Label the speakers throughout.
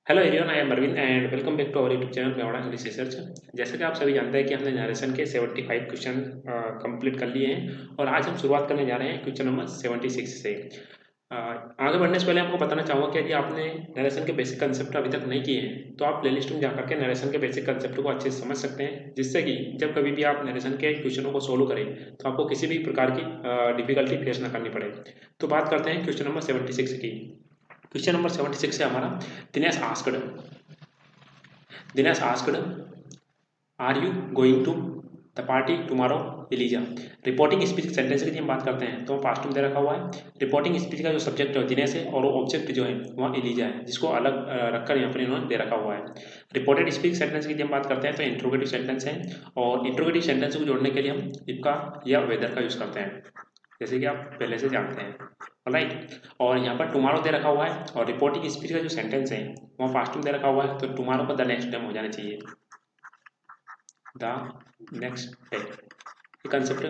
Speaker 1: Hello everyone, I am Arvind and welcome back to our YouTube channel Mewada English research. जैसे कि आप सभी जानते हैं कि हमने नरेशन के 75 क्वेश्चन कंप्लीट कर लिए हैं और आज हम शुरुआत करने जा रहे हैं क्वेश्चन नंबर 76 से। आगे बढ़ने से पहले आपको बताना चाहूँगा कि यदि आपने नरेशन के बेसिक कंसेप्ट अभी तक नहीं किए हैं तो आप प्लेलिस्ट में जाकर के नरेशन के बेसिक कंसेप्ट को अच्छे से समझ सकते हैं, जिससे कि जब कभी भी आप नरेशन के क्वेश्चनों को सोल्व करें तो आपको किसी भी प्रकार की डिफिकल्टी फेस ना करनी पड़े। तो बात करते हैं क्वेश्चन नंबर 76 की। क्वेश्चन नंबर 76 है हमारा। Dinesh asked Dinesh asked, "Are you going to the party tomorrow, Elijah?" Reporting speech के सेंटेंस की हम बात करते हैं तो पास्ट में दे रखा हुआ है। रिपोर्टिंग स्पीच का जो सब्जेक्ट है दिनेश है और वो ऑब्जेक्ट जो है वह एलिजा है, जिसको अलग रखकर यहाँ पर इन्होंने दे रखा हुआ है। रिपोर्टेड स्पीच सेंटेंस की हम बात करते हैं तो इंट्रोगेटिव सेंटेंस है और इंट्रोगेटिव सेंटेंस को जोड़ने के लिए हम इफ का या वेदर का यूज़ करते हैं, जैसे कि आप पहले से जानते हैं। राइट, और यहाँ पर टुमारो दे रखा हुआ है और रिपोर्टिंग स्पीच का जो सेंटेंस है वह पास्ट में दे रखा हुआ है, तो टुमारो को द नेक्स्ट टाइम हो जाना चाहिए, द नेक्स्ट डे। ये कंसेप्ट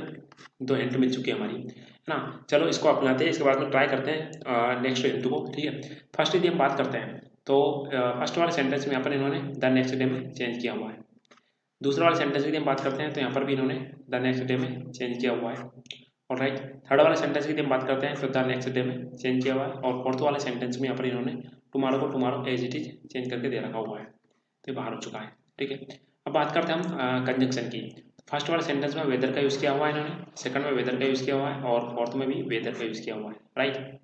Speaker 1: दो हिंट मिल चुकी है हमारी, है ना। चलो इसको अपनाते हैं, इसके बाद में ट्राई करते हैं नेक्स्ट हिंट को। ठीक है, फर्स्ट यदि हम बात करते हैं तो फर्स्ट वाले सेंटेंस में यहाँ पर इन्होंने द नेक्स्ट डे में चेंज किया हुआ है। दूसरे वाले सेंटेंस की हम बात करते हैं तो यहाँ पर भी इन्होंने द नेक्स्ट डे में चेंज किया हुआ है। और राइट, थर्ड वाले सेंटेंस की हम बात करते हैं तो द नेक्स्ट डे में चेंज किया हुआ है। और फोर्थ वाले सेंटेंस में यहाँ पर इन्होंने टुमारो को tomorrow as it is change करके दे रखा हुआ है, तो ये बाहर हो चुका है। ठीक है, अब बात करते हैं हम कंजंक्शन की। फर्स्ट वाले सेंटेंस में वेदर का यूज़ किया हुआ है इन्होंने, सेकंड में वेदर का यूज़ किया हुआ है और फोर्थ में भी वेदर का यूज़ किया हुआ है। राइट,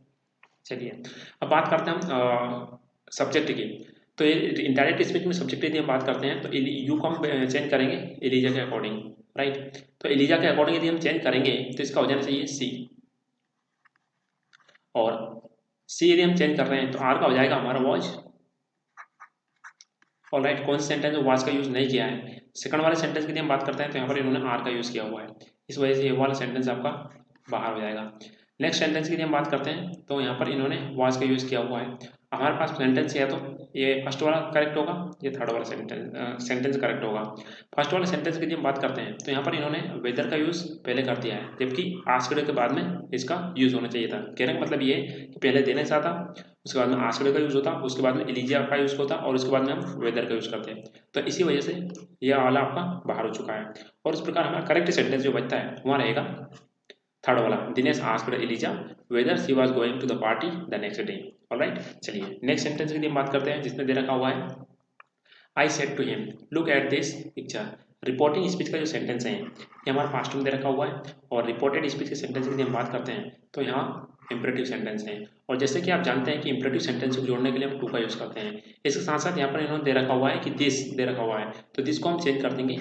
Speaker 1: चलिए अब बात करते हैं हम सब्जेक्ट की। तो ये इंडायरेक्ट स्पीच में सब्जेक्ट यदि हम बात करते हैं तो यू को हम चेंज करेंगे एलिजा के अकॉर्डिंग। राइट, तो एलिजा के अकॉर्डिंग यदि हम चेंज करेंगे तो इसका हो जाना चाहिए सी, और सी यदि हम चेंज कर रहे हैं तो आर का हो जाएगा हमारा वॉच। और राइट, कौन सा सेंटेंस में वॉच का यूज़ नहीं किया है। सेकंड वाले सेंटेंस की यदि हम बात करते हैं तो यहाँ पर इन्होंने आर का यूज़ किया हुआ है, इस वजह से ये वाला सेंटेंस आपका बाहर हो जाएगा। नेक्स्ट सेंटेंस की यदि हम बात करते हैं तो यहाँ पर इन्होंने वॉच का यूज़ किया हुआ है। हमारे पास सेंटेंस है तो ये फर्स्ट वाला करेक्ट होगा, ये थर्ड वाला सेंटेंस करेक्ट होगा। फर्स्ट वाले सेंटेंस की यदि हम बात करते हैं तो यहाँ पर इन्होंने वेदर का यूज़ पहले कर दिया है, जबकि आस्क्ड के बाद में इसका यूज़ होना चाहिए था। कहने का मतलब ये है कि पहले देने से आता, उसके बाद में आस्क्ड का यूज़ होता, उसके बाद में एलिजिया का यूज़ होता और उसके बाद में हम वेदर का यूज़ करते हैं। तो इसी वजह से यह वाला आपका बाहर हो चुका है। और इस प्रकार हमारा करेक्ट सेंटेंस जो बचता है वहाँ रहेगा थर्ड वाला, Dinesh asked Eliza whether she was going to the party the next day. Alright, चलिए नेक्स्ट सेंटेंस की बात करते हैं जिसमें दे रखा हुआ है I said to him look at this picture. Reporting speech का जो सेंटेंस है ये हमारा पास्ट में दे रखा हुआ है और रिपोर्टेड स्पीच के सेंटेंस की हम बात करते हैं तो यहाँ इंपरेटिव सेंटेंस है। और जैसे कि आप जानते हैं कि इंपरेटिव सेंटेंस को जोड़ने के लिए हम टू का यूज़ करते हैं। इसके साथ साथ यहाँ पर इन्होंने दे रखा हुआ है कि दिस दे रखा हुआ है, तो दिस को हम चेंज कर देंगे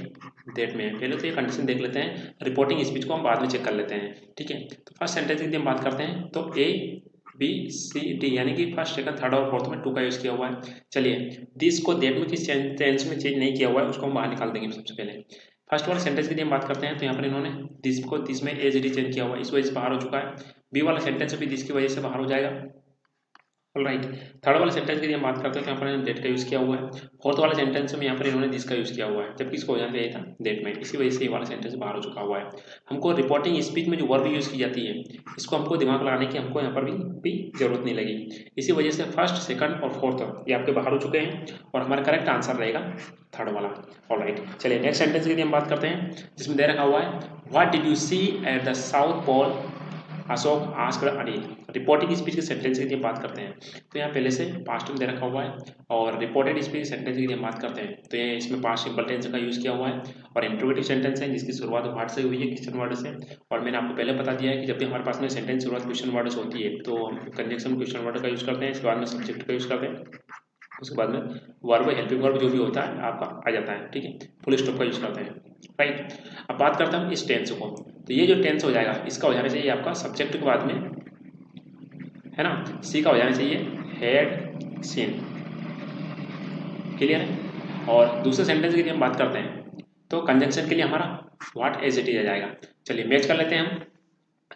Speaker 1: दैट में। पहले तो ये कंडीशन देख लेते हैं, रिपोर्टिंग स्पीच को हम बाद में चेक कर लेते हैं। ठीक है, तो फर्स्ट सेंटेंस की हम बात करते हैं तो ए बी सी डी, यानी कि फर्स्ट सेकंड थर्ड और फोर्थ में टू का यूज़ किया हुआ है। चलिए दिस को दैट में किस टेंस में चेंज नहीं किया हुआ है उसको हम बाहर निकाल देंगे सबसे पहले। फर्स्ट वाला सेंटेंस की हम बात करते हैं तो यहाँ पर इन्होंने दिस को दिस में एज इट चेंज किया हुआ है, इस वजह से बाहर हो चुका है। बी वाला सेंटेंस भी दिस की वजह से बाहर हो जाएगा। राइट, थर्ड वाले सेंटेंस की हम बात करते हैं तो यहाँ पर डेट का यूज़ किया हुआ है। फोर्थ वाले सेंटेंस में यहाँ पर इन्होंने दिस का यूज़ किया हुआ है, जबकि इसको हो जाना चाहिए था डेट में, इसी वजह से ये वाला सेंटेंस बाहर हो चुका हुआ है। हमको रिपोर्टिंग स्पीच में जो वर्ब यूज़ की जाती है इसको हमको दिमाग लगाने की हमको यहाँ पर भी जरूरत नहीं लगी, इसी वजह से फर्स्ट सेकंड और फोर्थ ये आपके बाहर हो चुके हैं और हमारा करेक्ट आंसर रहेगा थर्ड वाला। ऑलराइट, चलिए नेक्स्ट सेंटेंस की हम बात करते हैं जिसमें दे रखा हुआ है what did you see at the south pole Ashok asked Anil. Reporting speech के सेंटेंस की हम बात करते हैं तो यहाँ पहले से पास्ट में दे रखा हुआ है और रिपोर्टेड स्पीच सेंटेंस की हम बात करते हैं तो ये इसमें पास्ट सिंपल टेंस का यूज़ किया हुआ है और इंट्रोगेटिव सेंटेंस है जिसकी शुरुआत वर्ड से हुई है, क्वेश्चन वर्ड से। और मैंने आपको पहले बता दिया है कि जब भी हमारे पास में सेंटेंस शुरुआत क्वेश्चन वर्ड से होती है तो हम कंजक्शन क्वेश्चन वर्ड का यूज़ करते हैं, इसके बाद में सब्जेक्ट का यूज़ करते हैं, उसके बाद में वर्ब हेल्पिंग वर्ब जो भी होता है आपका आ जाता है। ठीक है, फुल स्टॉप का यूज़ करते हैं। राइट, अब बात करते हैं इस टेंस को, तो ये जो टेंस हो जाएगा इसका हो जाना चाहिए आपका सब्जेक्ट के बाद में, है ना, सी का हो जाना चाहिए हैड सीन। क्लियर है। और दूसरे सेंटेंस की हम बात करते हैं तो कंजंक्शन के लिए हमारा व्हाट एज इट इज आ जाएगा। चलिए मैच कर लेते हैं हम।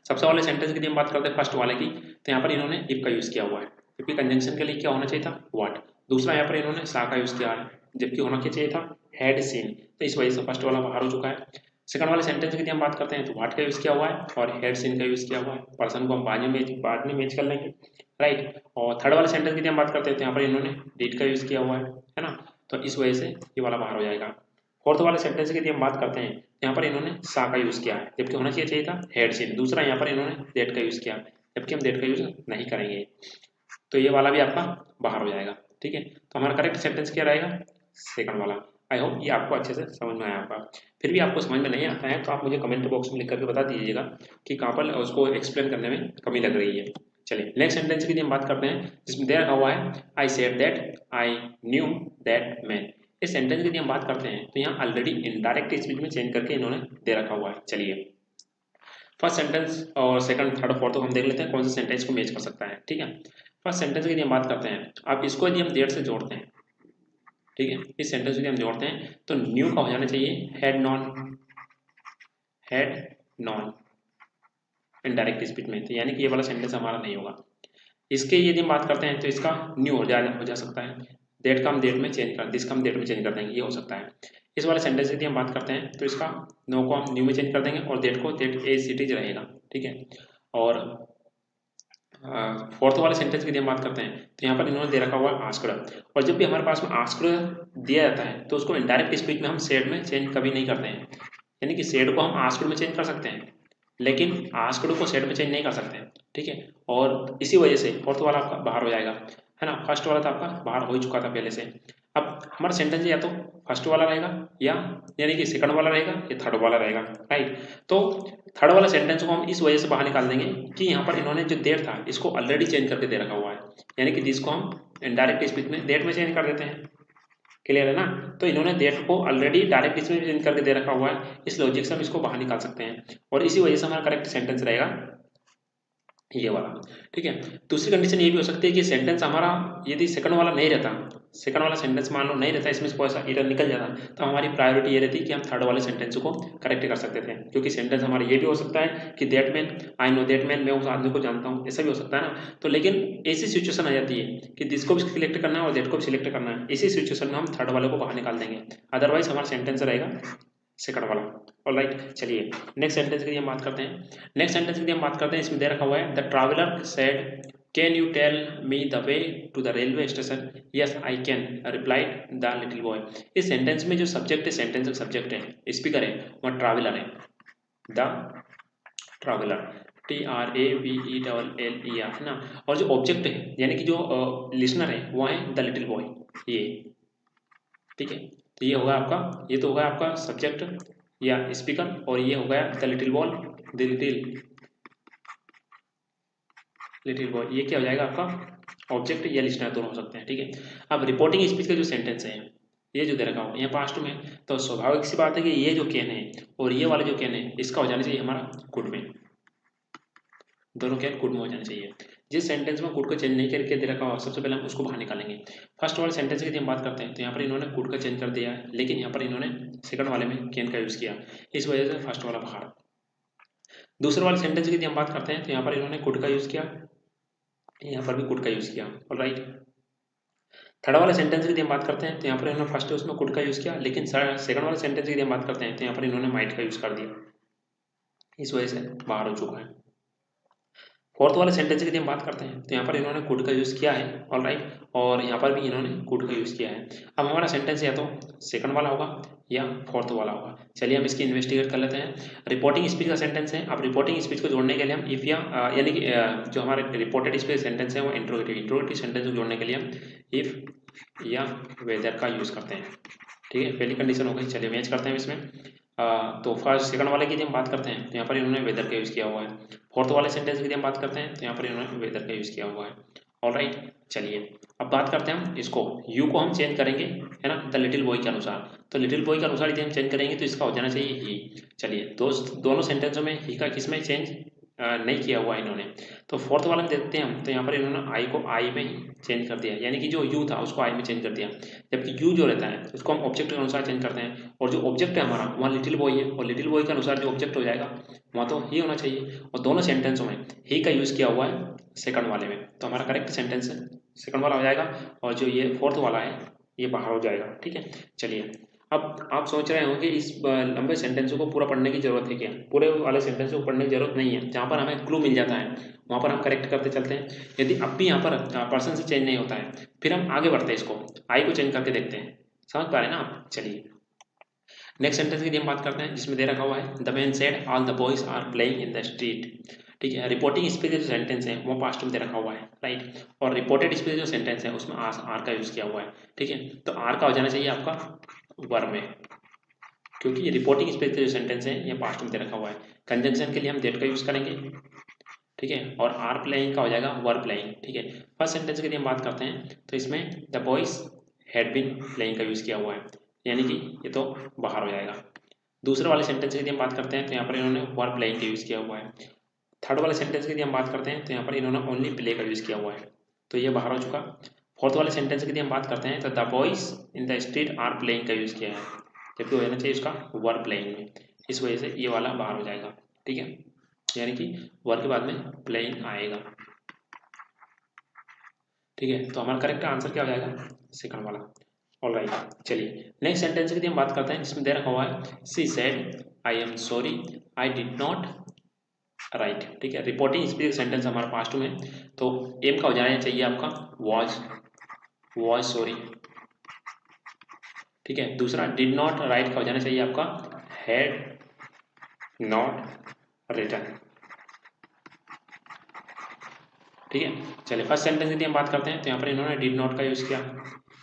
Speaker 1: सबसे वाले सेंटेंस की हम बात करते हैं फर्स्ट वाले की, तो यहाँ पर इन्होंने इफ का यूज़ किया हुआ है, जबकि कंजंक्शन के लिए क्या होना चाहिए था व्हाट। दूसरा यहाँ पर इन्होंने सा का यूज़ किया है, जबकि होना क्या चाहिए था हैड सीन, तो इस वजह से फर्स्ट वाला बाहर हो चुका है। सेकंड वाले सेंटेंस की यदि हम बात करते हैं तो व्हाट का यूज़ किया हुआ है और हैड सीन का यूज़ किया हुआ है। पर्सन को हम बाद में मैच कर लेंगे, राइट। और थर्ड वाले सेंटेंस की यदि हम बात करते हैं तो यहाँ पर इन्होंने डिड का यूज़ किया हुआ है ना, तो इस वजह से ये वाला बाहर हो जाएगा। फोर्थ वाले सेंटेंस की यदि हम बात करते हैं यहाँ पर इन्होंने सा का यूज़ किया है, जबकि होना चाहिए था हैड सीन। दूसरा यहाँ पर इन्होंने दैट का यूज़ किया, जबकि हम दैट का यूज़ नहीं करेंगे, तो ये वाला भी आपका बाहर हो जाएगा, ठीक है। तो हमारा करेक्ट सेंटेंस क्या रहेगा, सेकंड वाला। आई होप ये आपको अच्छे से समझ में आया होगा। फिर भी आपको समझ में नहीं आता है तो आप मुझे कमेंट बॉक्स में लिख करके बता दीजिएगा कि कहाँ पर उसको एक्सप्लेन करने में कमी लग रही है। चलिए नेक्स्ट सेंटेंस की हम बात करते हैं, जिसमें दे रखा हुआ है I said that I knew that man. इस सेंटेंस की हम बात करते हैं तो यहाँ ऑलरेडी इनडायरेक्ट स्पीच में चेंज करके इन्होंने दे रखा हुआ है। चलिए फर्स्ट सेंटेंस और सेकंड थर्ड फोर्थ को हम देख लेते हैं कौन सा सेंटेंस को मैच कर सकता है, ठीक है। फर्स्ट सेंटेंस की हम बात करते हैं, अब इसको यदि हम देर से जोड़ते हैं, ठीक है, इस सेंटेंस को हम जोड़ते हैं तो न्यू का हो जाना चाहिए हैड नॉन इनडायरेक्ट स्पीच में, तो यानी कि ये वाला सेंटेंस हमारा नहीं होगा। इसके यदि हम बात करते हैं तो इसका न्यू हो जा सकता है, डेट का हम डेट में चेंज कर, दिस का हम डेट में चेंज कर देंगे, ये हो सकता है। इस वाले सेंटेंस की यदि हम बात करते हैं तो इसका नो को हम न्यू में चेंज कर देंगे और डेट को डेट एज इट इज रहेगा, ठीक है। और फोर्थ वाले सेंटेंस की हम बात करते हैं तो यहाँ पर इन्होंने दे रखा हुआ है आस्क्ड, और जब भी हमारे पास में आस्क्ड दिया जाता है तो उसको इनडायरेक्ट स्पीच में हम सेड में चेंज कभी नहीं करते हैं, यानी कि सेड को हम आस्क्ड में चेंज कर सकते हैं लेकिन आस्क्ड को सेड में चेंज नहीं कर सकते हैं, ठीक है। और इसी वजह से फोर्थ वाला आपका बाहर हो जाएगा, है ना। फर्स्ट वाला तो आपका बाहर हो ही चुका था पहले से। अब हमारा सेंटेंस या तो फर्स्ट वाला रहेगा या यानी कि सेकंड वाला रहेगा या थर्ड वाला रहेगा, राइट। तो थर्ड वाला सेंटेंस को हम इस वजह से बाहर निकाल देंगे कि यहाँ पर इन्होंने जो डेट था इसको ऑलरेडी चेंज करके दे रखा हुआ है, यानी कि जिसको हम इनडायरेक्ट स्पीच में डेट में चेंज कर देते हैं, क्लियर है ना। तो इन्होंने डेट को ऑलरेडी डायरेक्ट स्पीच में चेंज करके दे रखा हुआ है, इस लॉजिक से हम इसको बाहर निकाल सकते हैं और इसी वजह से हमारा करेक्ट सेंटेंस रहेगा ये वाला, ठीक है। दूसरी कंडीशन ये भी हो सकती है कि सेंटेंस हमारा यदि सेकंड वाला नहीं रहता, सेकंड वाला सेंटेंस मान लो नहीं रहता, इसमें से कोई सा एरर निकल जाता, तो हमारी प्रायोरिटी ये रहती कि हम थर्ड वाले सेंटेंस को करेक्ट कर सकते थे, क्योंकि सेंटेंस हमारा ये भी हो सकता है कि that man, I know that man, मैं उस आदमी को जानता हूँ, ऐसा भी हो सकता है ना। तो लेकिन ऐसी सिचुएशन आ जाती है कि जिसको भी सिलेक्ट करना है और दैट को भी सिलेक्ट करना है, इसी सिचुएशन में हम थर्ड वाले को बाहर निकाल देंगे, अदरवाइज हमारा सेंटेंस रहेगा सेकंड वाला। ऑलराइट, चलिए नेक्स्ट सेंटेंस की हम बात करते हैं। नेक्स्ट सेंटेंस की हम बात करते हैं, इसमें दे रखा हुआ है the traveller said can you tell me the way to the railway station, yes I can, replied the little boy. इस सेंटेंस में जो सब्जेक्ट है, सेंटेंस का सब्जेक्ट है, स्पीकर है, वह ट्रैवलर है, द ट्रैवलर, TRAVELLER, है ना। और जो ऑब्जेक्ट है यानी कि जो लिसनर है वो है द लिटिल बॉय, ये, ठीक है। तो ये होगा आपका, ये तो होगा आपका सब्जेक्ट या स्पीकर, और ये हो गया the little boy, the little boy, ये क्या हो जाएगा आपका ऑब्जेक्ट या लिसनर, दोनों हो सकते हैं, ठीक है। अब रिपोर्टिंग स्पीच का जो सेंटेंस है, ये जो दे रखा हो यहाँ पास्ट में, तो स्वाभाविक सी बात है कि ये जो कैन है और ये वाला जो कैन है इसका हो जाना चाहिए हमारा गुड में, दोनों कैन गुड में हो जाना चाहिए। जिस सेंटेंस में गुड का चेंज नहीं करके दे रखा हो सबसे पहले हम उसको बाहर निकालेंगे। फर्स्ट वाले सेंटेंस की हम बात करते हैं तो यहाँ पर इन्होंने गुड का चेंज कर दिया है, लेकिन यहाँ पर इन्होंने सेकंड वाले में कैन का यूज़ किया, इस वजह से फर्स्ट वाला बाहर। दूसरे वाले सेंटेंस की हम बात करते हैं तो यहाँ पर इन्होंने गुड का यूज़ किया, यहाँ पर भी गुड का यूज़ किया, ऑलराइट। थर्ड वाले सेंटेंस की हम बात करते हैं तो यहाँ पर इन्होंने फर्स्ट उसमें गुड का यूज़ किया, लेकिन सेकंड वाले सेंटेंस की हम बात करते हैं तो यहाँ पर इन्होंने माइट का यूज़ कर दिया, इस वजह से बाहर हो चुका है। फोर्थ वाले सेंटेंस की हम बात करते हैं तो यहाँ पर इन्होंने गुड का यूज़ किया है, ऑलराइट, और यहाँ पर भी इन्होंने गुड का यूज़ किया है। अब हमारा सेंटेंस या तो सेकंड वाला होगा या फोर्थ वाला होगा। चलिए हम इसकी इन्वेस्टिगेट कर लेते हैं। रिपोर्टिंग स्पीच का सेंटेंस है, अब रिपोर्टिंग स्पीच को जोड़ने के लिए हम इफ या यानी कि जो हमारे रिपोर्टेड स्पीच सेंटेंस है वो इंट्रोगेटिव सेंटेंस को जोड़ने के लिए हम इफ या वेदर का यूज़ करते हैं, ठीक है। पहली कंडीशन हो गई, चलिए मैच करते हैं इसमें। तो फर्स्ट सेकंड वाले की हम बात करते हैं तो यहाँ पर इन्होंने वेदर का यूज़ किया हुआ है। फोर्थ वाले सेंटेंस की हम बात करते हैं तो यहाँ पर इन्होंने वेदर का यूज़ किया हुआ है, ऑलराइट। चलिए अब बात करते हैं हम इसको, यू को हम चेंज करेंगे, है ना, द लिटिल बॉय के अनुसार। तो लिटिल बॉय के अनुसार यदि हम चेंज करेंगे तो इसका हो जाना चाहिए ही। चलिए दोनों सेंटेंसों में ही का किस में चेंज नहीं किया हुआ है इन्होंने। तो फोर्थ वाला में देखते हैं हम तो यहाँ पर इन्होंने आई को आई में ही चेंज कर दिया, यानी कि जो यू था उसको आई में चेंज कर दिया, जबकि यू जो रहता है उसको हम ऑब्जेक्ट के अनुसार चेंज करते हैं, और जो ऑब्जेक्ट है हमारा वहाँ लिटिल बॉय है, और लिटिल बॉय के अनुसार जो ऑब्जेक्ट हो जाएगा वहाँ तो ही होना चाहिए, और दोनों सेंटेंसों में ही का यूज़ किया हुआ है सेकंड वाले में, तो हमारा करेक्ट सेंटेंस सेकंड वाला हो जाएगा, और जो ये फोर्थ वाला है ये बाहर हो जाएगा, ठीक है। चलिए अब आप सोच रहे हो कि इस लंबे सेंटेंस को पूरा पढ़ने की जरूरत है क्या? पूरे वाले सेंटेंस को पढ़ने की जरूरत नहीं है। जहाँ पर हमें क्लू मिल जाता है वहाँ पर हम करेक्ट करते चलते हैं। यदि अब भी यहाँ पर पर्सन से चेंज नहीं होता है, फिर हम आगे बढ़ते हैं, इसको आई को चेंज करके देखते हैं। समझ पा रहे हैं ना आप? चलिए नेक्स्ट सेंटेंस की हम बात करते हैं, जिसमें दे रखा हुआ है the man said all the boys are playing in the street. ठीक है, रिपोर्टिंग स्पीच जो सेंटेंस है वो पास्ट में दे रखा हुआ है, राइट। और रिपोर्टेड स्पीच जो सेंटेंस है उसमें आर का यूज किया हुआ है। ठीक है, तो आर का हो जाना चाहिए आपका वर्ब में, क्योंकि ये रिपोर्टिंग स्पीच जो सेंटेंस है ये पास्ट में दे रखा हुआ है। कंजंक्शन के लिए हम दैट का यूज करेंगे। ठीक है, और आर प्लेइंग का हो जाएगा वर प्लेइंग। ठीक है, फर्स्ट सेंटेंस की यदि हम बात करते हैं तो इसमें the boys had been playing का यूज किया हुआ है, यानी कि ये तो बाहर हो जाएगा। दूसरे वाले सेंटेंस की यदि हम बात करते हैं तो यहाँ पर इन्होंने वर प्लेइंग का यूज किया हुआ है। थर्ड वाले सेंटेंस की यदि हम बात करते हैं तो यहाँ पर इन्होंने ओनली प्ले का यूज किया हुआ है, तो ये बाहर हो चुका। फोर्थ वाले सेंटेंस की यदि हम बात करते हैं तो the boys in the street are playing का यूज किया है, जबकि हो जाना चाहिए उसका वर प्लेइंग में, इस वजह से ये वाला बाहर हो जाएगा। ठीक है, यानी कि वर के बाद में प्लेइंग आएगा। ठीक है, तो हमारा करेक्ट आंसर क्या हो जाएगा? सेकंड वाला। ऑलराइट, चलिए नेक्स्ट सेंटेंस की हम बात करते हैं, जिसमें दे रखा हुआ है she said I am sorry I did not right. ठीक है, रिपोर्टिंग स्पीच सेंटेंस हमारा पास्ट में, तो एम का हो जाना चाहिए आपका वॉज सॉरी। ठीक है, दूसरा डिड नॉट राइट का हो जाना चाहिए आपका हैड नॉट रिटन। ठीक है, चलिए फर्स्ट सेंटेंस की हम बात करते हैं तो यहाँ पर इन्होंने डिड नॉट का यूज़ किया।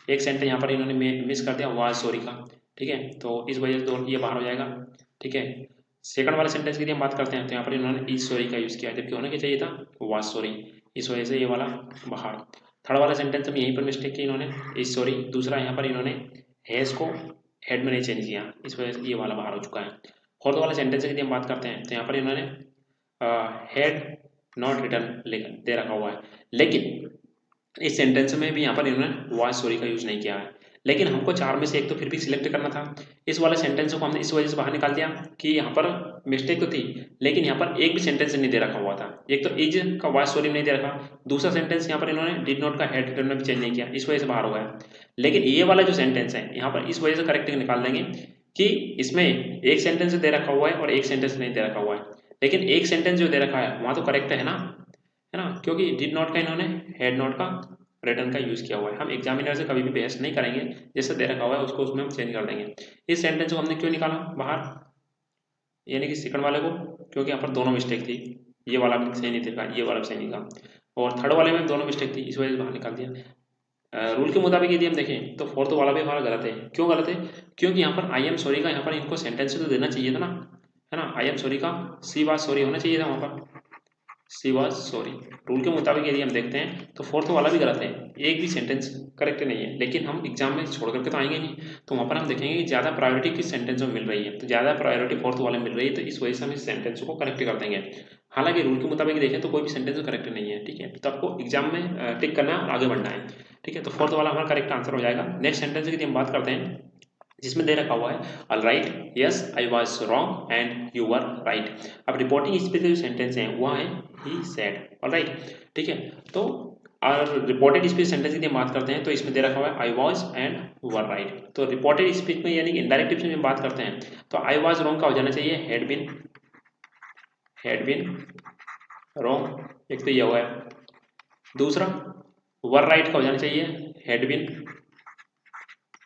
Speaker 1: एक सेंटेंस यहाँ पर इन्होंने मिस कर दिया वाज सॉरी का। ठीक है, तो इस वजह से दो ये बाहर हो जाएगा। ठीक है, सेकंड वाले सेंटेंस की हम बात करते हैं तो यहाँ पर इन्होंने इज सॉरी का यूज़ किया, जबकि होना क्या चाहिए था वाज सॉरी, इस वजह से ये वाला बाहर। थर्ड वाला सेंटेंस में यहीं पर मिस्टेक की इन्होंने, इज सॉरी। दूसरा यहाँ पर इन्होंने हैज़ को हेड में नहीं चेंज किया, इस वजह से ये वाला बाहर हो चुका है। फोर्थ वाले सेंटेंस की हम बात करते हैं तो यहाँ पर इन्होंने हैड नॉट रिटर्न दे रखा हुआ है, लेकिन इस सेंटेंस में भी यहाँ पर इन्होंने वाज सॉरी का यूज नहीं किया है। लेकिन हमको चार में से एक तो फिर भी सिलेक्ट करना था। इस वाले सेंटेंस को हमने इस वजह से बाहर निकाल दिया कि यहाँ पर मिस्टेक तो थी, लेकिन यहाँ पर एक भी सेंटेंस नहीं दे रखा हुआ था। एक तो इज का वाज सॉरी नहीं दे रखा, दूसरा सेंटेंस यहाँ पर इन्होंने डिड नॉट का हेड रिटर्न में भी चेंज नहीं किया, इस वजह से बाहर हो गया। लेकिन ये वाला जो सेंटेंस है यहाँ पर इस वजह से करेक्ट निकाल देंगे कि इसमें एक सेंटेंस दे रखा हुआ है और एक सेंटेंस नहीं दे रखा हुआ है, लेकिन एक सेंटेंस जो दे रखा है वहाँ तो करेक्ट है ना, क्योंकि डिड नॉट का इन्होंने हेड नॉट का रिटर्न का यूज किया हुआ है। हम एग्जामिनर से कभी भी बहस नहीं करेंगे, जैसे दे रखा हुआ है उसको उसमें हम चेंज कर देंगे। इस सेंटेंस को हमने क्यों निकाला बाहर, यानी कि सेकंड वाले को, क्योंकि यहाँ पर दोनों मिस्टेक थी, ये वाला भी सही नहीं था, ये वाला भी सही नहीं था, और थर्ड वाले में दोनों मिस्टेक थी, इस वजह से बाहर निकाल दिया। रूल के मुताबिक यदि हम देखें तो फोर्थ वाला भी हमारा गलत है। क्यों गलत है? क्योंकि यहाँ पर आई एम सॉरी का यहाँ पर इनको सेंटेंस तो देना चाहिए था ना, है ना। आई एम सॉरी का सी वाज सॉरी होना चाहिए था वहाँ पर, सी वाज सॉरी। रूल के मुताबिक यदि हम देखते हैं तो फोर्थ वाला भी गलत है, एक भी सेंटेंस करेक्ट नहीं है। लेकिन हम एग्जाम में छोड़ करके तो आएंगे नहीं, तो वहाँ पर हम देखेंगे कि ज़्यादा प्रायोरिटी किस सेंटेंस में मिल रही है, तो ज़्यादा प्रायोरिटी फोर्थ वाले में मिल रही है, तो इस वजह से हम इस सेंटेंस को करेक्ट कर देंगे। हालांकि रूल के मुताबिक देखें तो कोई भी सेंटेंस करेक्ट नहीं है। ठीक है, तो आपको एग्जाम में टिक करना है और आगे बढ़ना है। ठीक है, तो फोर्थ वाला हमारा करेक्ट आंसर हो जाएगा। नेक्स्ट सेंटेंस की हम बात करते हैं, जिसमें दे रखा हुआ है all right yes I was wrong and you were right. अब रिपोर्टिंग स्पीच जो सेंटेंस है वह है ही सेड, ऑल राइट। ठीक है, तो और रिपोर्टेड स्पीच सेंटेंस की हम बात करते हैं तो इसमें दे रखा हुआ है I was and were right. तो रिपोर्टेड स्पीच में यानी कि इनडायरेक्ट स्पीच में बात करते हैं तो आई वॉज रॉन्ग का हो जाना चाहिए हैड बीन रॉन्ग, एक तो ये हुआ है। दूसरा वर राइट का हो जाना चाहिए हैड बीन,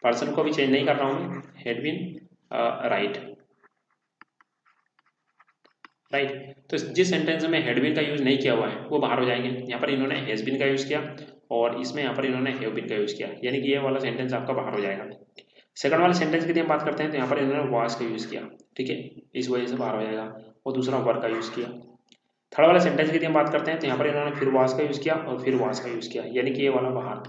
Speaker 1: पर्सन को भी चेंज नहीं कर रहा हूं मैं, हैड बीन राइट। तो जिस सेंटेंस में हैड बीन का यूज नहीं किया हुआ है वो बाहर हो जाएंगे। यहाँ पर इन्होंने हैज बीन का यूज किया और इसमें यहाँ पर इन्होंने हैव बीन का यूज किया, यानी कि ये वाला सेंटेंस आपका बाहर हो जाएगा। सेकंड वाले सेंटेंस की हम बात करते हैं तो यहाँ पर इन्होंने वाज का यूज किया, ठीक है, इस वजह से बाहर हो जाएगा। और दूसरा वर का यूज किया। थर्ड वाले सेंटेंस की हम बात करते हैं तो यहाँ पर इन्होंने फिर वाज का यूज किया और फिर वाज का यूज किया, यानी कि ये वाला बाहर।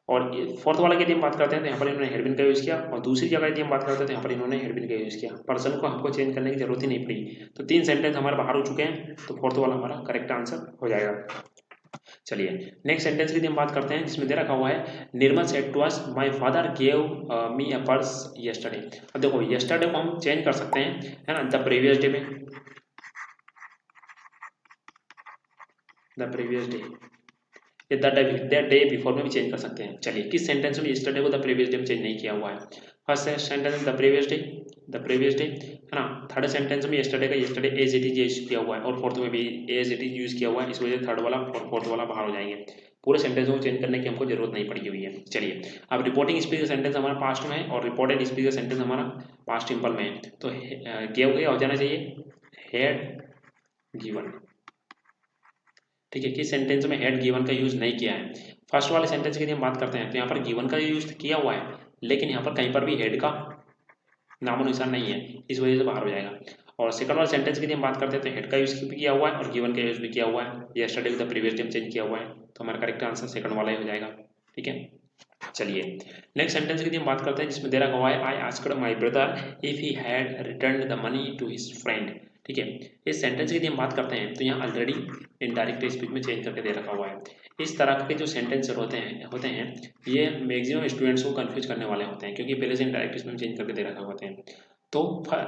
Speaker 1: और फोर्थ वाला की यदि हम बात करते हैं तो यहाँ पर इन्होंने हेडबिन का यूज़ किया और दूसरी जगह यदि हम बात करते हैं तो यहाँ पर इन्होंने हेडबिन का यूज़ किया। पर्सन को हमको चेंज करने की जरूरत ही नहीं पड़ी। तो तीन सेंटेंस हमारे बाहर हो चुके हैं, तो फोर्थ वाला हमारा करेक्ट आंसर हो जाएगा। चलिए नेक्स्ट सेंटेंस की हम बात करते हैं, जिसमें दे रखा हुआ है Nirmal said to us my father gave me a purse yesterday. अब देखो यस्टरडे को हम चेंज कर सकते हैं, है ना, द प्रीवियस डे में, the previous day, the day before में भी चेंज कर सकते हैं। चलिए किस सेंटेंस में यस्टरडे को द प्रीवियस डे में चेंज नहीं किया हुआ है। First sentence the previous day है ना। थर्ड सेंटेंस में येस्टरडे का yesterday as it is use किया हुआ है और फोर्थ में भी एज इट इज यूज किया हुआ है, इस वजह से थर्ड वाला और फोर्थ वाला बाहर हो जाएंगे। पूरे सेंटेंस को चेंज करने की हमको जरूरत नहीं पड़ी हुई है। चलिए अब रिपोर्टिंग स्पीच का सेंटेंस हमारा पास्ट में है और रिपोर्टेड स्पीच का सेंटेंस हमारा पास्ट सिंपल में है। तो गेव क्या हो जाना चाहिए, हैड गिवन। ठीक है, किस सेंटेंस में हैड गिवन का यूज नहीं किया है। फर्स्ट वाले सेंटेंस की हम बात करते हैं तो यहाँ पर गिवन का यूज किया हुआ है, लेकिन यहाँ पर कहीं पर भी हेड का नामो निशान नहीं है, इस वजह से बाहर हो जाएगा। और सेकंड वाले सेंटेंस की हम बात करते हैं तो हेड का यूज भी किया हुआ है और गिवन का यूज भी किया हुआ है। Yesterday with the previous day change किया हुआ है, तो हमारा करेक्ट आंसर सेकंड वाला ही हो जाएगा। ठीक है, चलिए नेक्स्ट सेंटेंस की हम बात करते हैं जिसमें दे रखा हुआ है I asked my brother if he had returned the money to his friend. ठीक है, इस सेंटेंस की हम बात करते हैं तो यहाँ ऑलरेडी इनडायरेक्ट स्पीच में चेंज करके दे रखा हुआ है। इस तरह के जो सेंटेंस होते हैं ये मैक्सिमम स्टूडेंट्स को कंफ्यूज करने वाले होते हैं, क्योंकि पहले से इनडायरेक्ट स्पीच में चेंज करके दे रखा होते हैं। तो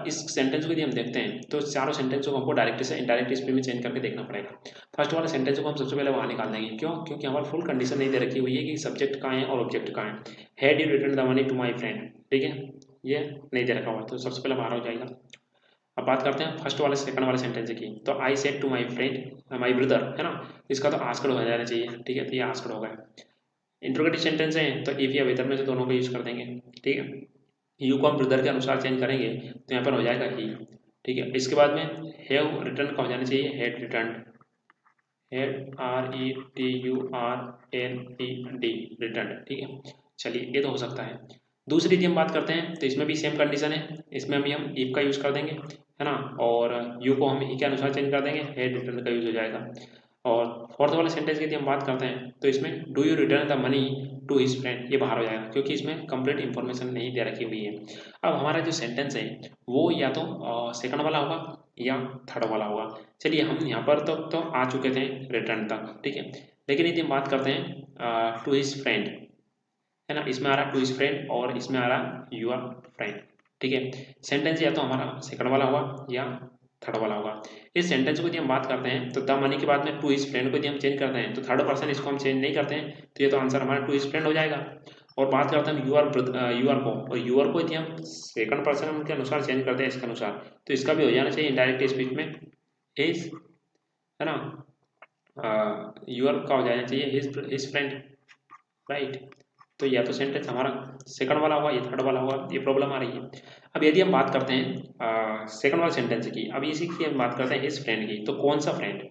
Speaker 1: इस सेंटेंस को यदि हम देखते हैं तो चारों सेंटेंस को हमको डायरेक्ट से इनडायरेक्ट स्पीच में चेंज करके देखना पड़ेगा। फर्स्ट वाले सेंटेंस को हम सबसे पहले वहाँ निकाल देंगे, क्यों, क्योंकि हमारी फुल कंडीशन नहीं दे रखी हुई है कि सब्जेक्ट कहाँ है और ऑब्जेक्ट कहाँ है। Had you return the money to my friend, ठीक है, ये नहीं दे रखा हुआ, तो सबसे पहले बाहर हो जाएगा। अब बात करते हैं फर्स्ट वाले सेकंड वाले सेंटेंस की, तो I said to my friend my brother है ना, इसका तो आस्क्ड हो जाना चाहिए। ठीक है, तो ये आस्क्ड होगा। इंट्रोगेटिव सेंटेंस है तो इफ या विदर में से दोनों को यूज कर देंगे। ठीक है, यू को हम ब्रदर के अनुसार चेंज करेंगे तो यहाँ पर हो जाएगा ही। ठीक है, इसके बाद में हैव रिटर्न का हो जाना चाहिए had return, had RETURNED return. ठीक है, चलिए ये तो हो सकता है। दूसरी यदि हम बात करते हैं तो इसमें भी सेम कंडीशन है, इसमें भी हम इफ का यूज कर देंगे है ना, और यू को हम ही के अनुसार चेंज कर देंगे, हैड रिटर्न का यूज हो जाएगा। और फोर्थ वाले सेंटेंस की यदि हम बात करते हैं तो इसमें do you return the money to his friend, ये बाहर हो जाएगा क्योंकि इसमें कंप्लीट इन्फॉर्मेशन नहीं दे रखी हुई है। अब हमारा जो सेंटेंस है वो या तो सेकंड वाला होगा या थर्ड वाला होगा। चलिए हम यहाँ पर तो आ चुके थे रिटर्न तक। ठीक है, लेकिन यदि हम बात करते हैं टू हिज फ्रेंड है ना, इसमें आ रहा टू हिज फ्रेंड और इसमें आ रहा यूर फ्रेंड। ठीक है, सेंटेंस या तो हमारा सेकंड वाला होगा या थर्ड वाला होगा। इस सेंटेंस को यदि हम बात करते हैं तो द मनी के बाद में टू हिज फ्रेंड को यदि हम चेंज करते हैं तो थर्ड पर्सन इसको हम चेंज नहीं करते हैं, तो ये तो आंसर हमारा टू हिज फ्रेंड हो जाएगा। और बात करते हैं यूआर को, और यूआर को यदि हम सेकंड पर्सन के अनुसार चेंज करते हैं इसके अनुसार, तो इसका भी हो जाना चाहिए इनडायरेक्ट स्पीच में हिज है ना, यूआर का हो जाना चाहिए हिज फ्रेंड, राइट। तो या तो सेंटेंस हमारा सेकंड वाला होगा या थर्ड वाला होगा, ये प्रॉब्लम आ रही है। अब यदि हम बात करते हैं सेकंड वाले सेंटेंस की, अब इसी की हम बात करते हैं हिज फ्रेंड की, तो कौन सा फ्रेंड,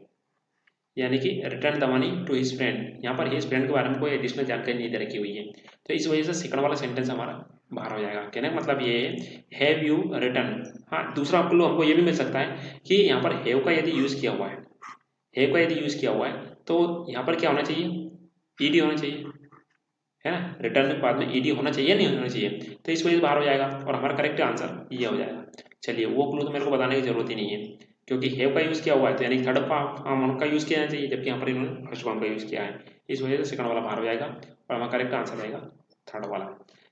Speaker 1: यानी कि return the money to his friend, यहाँ पर हिज फ्रेंड के बारे में कोई एडिशनल जानकारी नहीं दे रखी हुई है, तो इस वजह से सेकंड वाला सेंटेंस हमारा बाहर हो जाएगा। कहने का मतलब ये हैव यू रिटर्न। हाँ, दूसरा क्लू हमको ये भी मिल सकता है कि यहाँ पर हैव का यदि यूज किया हुआ है, हैव का यदि यूज किया हुआ है तो यहाँ पर क्या होना चाहिए, ईडी होना चाहिए है ना, रिटर्न के बाद में ईडी होना चाहिए नहीं होना चाहिए, तो इस वजह से बाहर हो जाएगा और हमारा करेक्ट आंसर ये हो जाएगा। चलिए वो क्लू तो मेरे को बताने की जरूरत ही नहीं है, क्योंकि हैव का यूज किया हुआ है तो यानी थर्ड फॉर्म का यूज किया चाहिए, जबकि यहाँ पर इन्होंने फर्स्ट फॉर्म का यूज किया है, इस वजह से सेकंड वाला बाहर हो जाएगा और हमारा करेक्ट आंसर आएगा थर्ड वाला।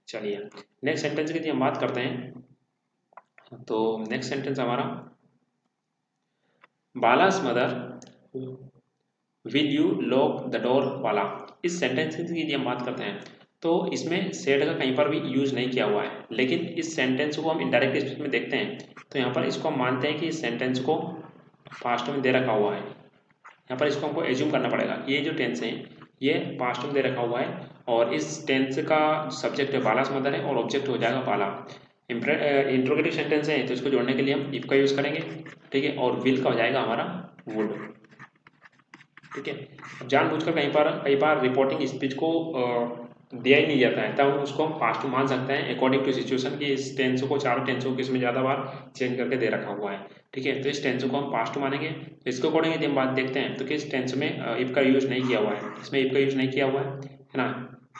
Speaker 1: चलिए नेक्स्ट सेंटेंस की हम बात करते हैं तो नेक्स्ट सेंटेंस हमारा बालास mother will you lock the door वाला। इस सेंटेंस की हम बात करते हैं तो इसमें सेड का कहीं पर भी यूज नहीं किया हुआ है, लेकिन इस सेंटेंस को हम इनडायरेक्ट स्पीच में देखते हैं तो यहाँ पर इसको हम मानते हैं कि इस सेंटेंस को पास्ट में दे रखा हुआ है। यहाँ पर इसको हमको एज्यूम करना पड़ेगा, ये जो टेंस है ये पास्ट में दे रखा हुआ है और इस टेंस का सब्जेक्ट है बालास मदर है और ऑब्जेक्ट हो जाएगा बाला। इंट्रोगेटिव सेंटेंस है तो इसको जोड़ने के लिए हम इफ का यूज करेंगे। ठीक है, और विल का हो जाएगा हमारा वुड। ठीक है, जानबूझकर कई बार रिपोर्टिंग स्पीच को दिया ही नहीं जाता है, तब हम उसको हम पास्ट मान सकते हैं अकॉर्डिंग टू सिचुएशन की इस टेंस को चारों टेंसों को इसमें ज़्यादा बार चेंज करके दे रखा हुआ है। ठीक है, तो इस टेंस को हम पास्ट मानेंगे, तो इसके अकॉर्डिंग यदि हम बात देखते हैं तो किस टेंस में इफ का यूज नहीं किया हुआ है, इसमें इफ का यूज नहीं किया हुआ है ना,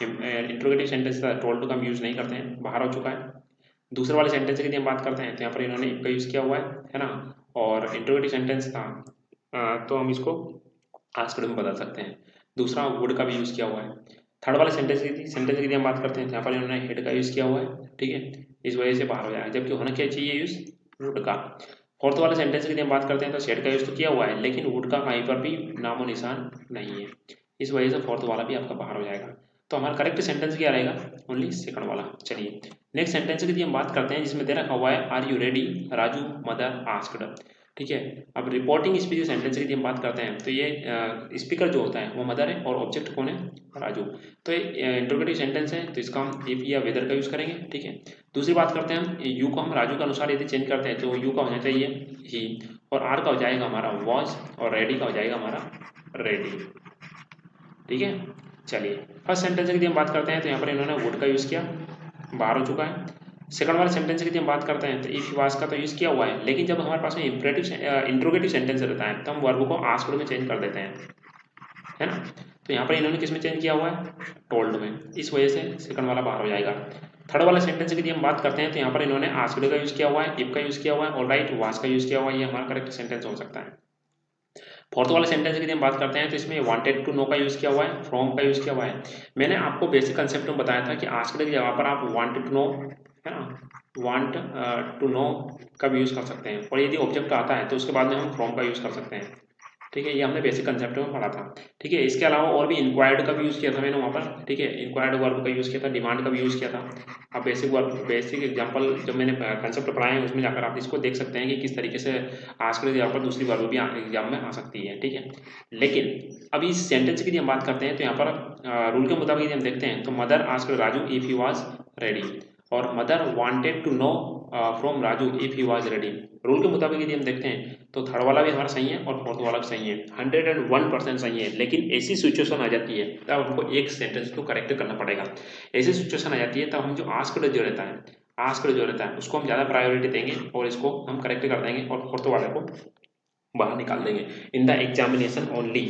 Speaker 1: इंट्रोगेटिव सेंटेंस का टोल्ड टू का हम यूज नहीं करते हैं, बाहर हो चुका है। दूसरे वाले सेंटेंस की यदि हम बात करते हैं तो यहाँ पर इन्होंने इफ का यूज किया हुआ है ना, और इंट्रोगेटिव सेंटेंस था तो हम इसको आस्क्ड में बदल सकते हैं। दूसरा वुड का भी यूज किया हुआ है। थर्ड वाले सेंटेंस की हम बात करते हैं यहाँ पर इन्होंने हेड का यूज किया हुआ है। ठीक है, इस वजह से बाहर हो जाएगा, जबकि होना क्या चाहिए यूज वुड का। फोर्थ वाले सेंटेंस की हम बात करते हैं तो शेड का यूज तो किया हुआ है, लेकिन वुड का कहीं पर भी नामो निशान नहीं है, इस वजह से फोर्थ वाला भी आपका बाहर हो जाएगा। तो हमारा करेक्ट सेंटेंस क्या रहेगा, ओनली सेकंड वाला। चलिए नेक्स्ट सेंटेंस की हम बात करते हैं, जिसमें दे रखा हुआ है are you ready Raju mother asked. ठीक है, अब रिपोर्टिंग स्पीच सेंटेंस की हम बात करते हैं, तो ये स्पीकर जो होता है वो मदर है और ऑब्जेक्ट कौन है, राजू। तो ये इंट्रोगेटिव सेंटेंस है, तो इसका हम इफ या वेदर का यूज करेंगे। ठीक है, दूसरी बात करते हैं, हम यू को हम राजू के अनुसार यदि चेंज करते हैं तो यू का होना चाहिए ही, और आर का हो जाएगा हमारा वॉज, और रेडी का हो जाएगा हमारा रेडी। ठीक है, चलिए फर्स्ट सेंटेंस की हम बात करते हैं, तो यहाँ पर इन्होंने वुड का यूज़ किया, बाहर हो चुका है। सेकंड वाले सेंटेंस की हम बात करते हैं, तो इफ वास का तो यूज़ किया हुआ है, लेकिन जब हमारे पास में इंट्रोगेटिव सेंटेंस रहता है तो हम वर्ब को आस्क्ड में चेंज कर देते हैं, है ना। तो यहाँ पर इन्होंने किस में चेंज किया हुआ है, टोल्ड में, इस वजह से सेकंड वाला बाहर हो जाएगा। थर्ड वाले सेंटेंस की हम बात करते हैं, तो यहाँ पर इन्होंने आस्क्ड का यूज़ किया हुआ है, इफ का यूज़ किया हुआ है, और राइट वास का यूज़ किया हुआ है, ये हमारा करेक्ट सेंटेंस हो सकता है। फोर्थ वाले सेंटेंस की हम बात करते हैं, तो इसमें वांटेड टू नो का यूज़ किया हुआ है, फ्रॉम का यूज़ किया हुआ है। मैंने आपको बेसिक कंसेप्ट में बताया था कि आस्क्ड की जगह पर आप वांटेड टू नो, है ना, वांट टू नो का भी यूज़ कर सकते हैं, और यदि ऑब्जेक्ट आता है तो उसके बाद में हम फ्रॉम का यूज़ कर सकते हैं। ठीक है, ये हमने बेसिक कंसेप्ट में पढ़ा था। ठीक है, इसके अलावा और भी इंक्वायर्ड का भी यूज़ किया था मैंने वहाँ पर। ठीक है, इंक्वायर्ड वर्ब का यूज़ किया था, डिमांड का भी यूज़ किया था। आप बेसिक वर्ब, बेसिक एग्जांपल जब मैंने कंसेप्ट पढ़ाए हैं उसमें जाकर आप इसको देख सकते हैं कि किस तरीके से आस्क्ड की जगह पर दूसरी वर्ब भी एग्जाम में आ सकती है। ठीक है, लेकिन अभी इस सेंटेंस की हम बात करते हैं, तो यहाँ पर रूल के मुताबिक यदि हम देखते हैं, तो mother asked Raju if he was ready, और mother wanted to know from Raju if he was ready. Rule के मुताबिक यदि हम देखते हैं तो थर्ड वाला भी हमारा सही है और फोर्थ वाला भी सही है, 101% सही है। लेकिन ऐसी सिचुएशन आ जाती है तब हमको एक सेंटेंस को करेक्ट करना पड़ेगा। ऐसी सिचुएशन आ जाती है तब हम जो आस्क्ड जो रहता है, आस्क्ड जो रहता है उसको हम ज़्यादा प्रायोरिटी देंगे और इसको हम करेक्ट कर देंगे और फोर्थ वाले को बाहर निकाल देंगे इन द एग्जामिनेशन ओनली।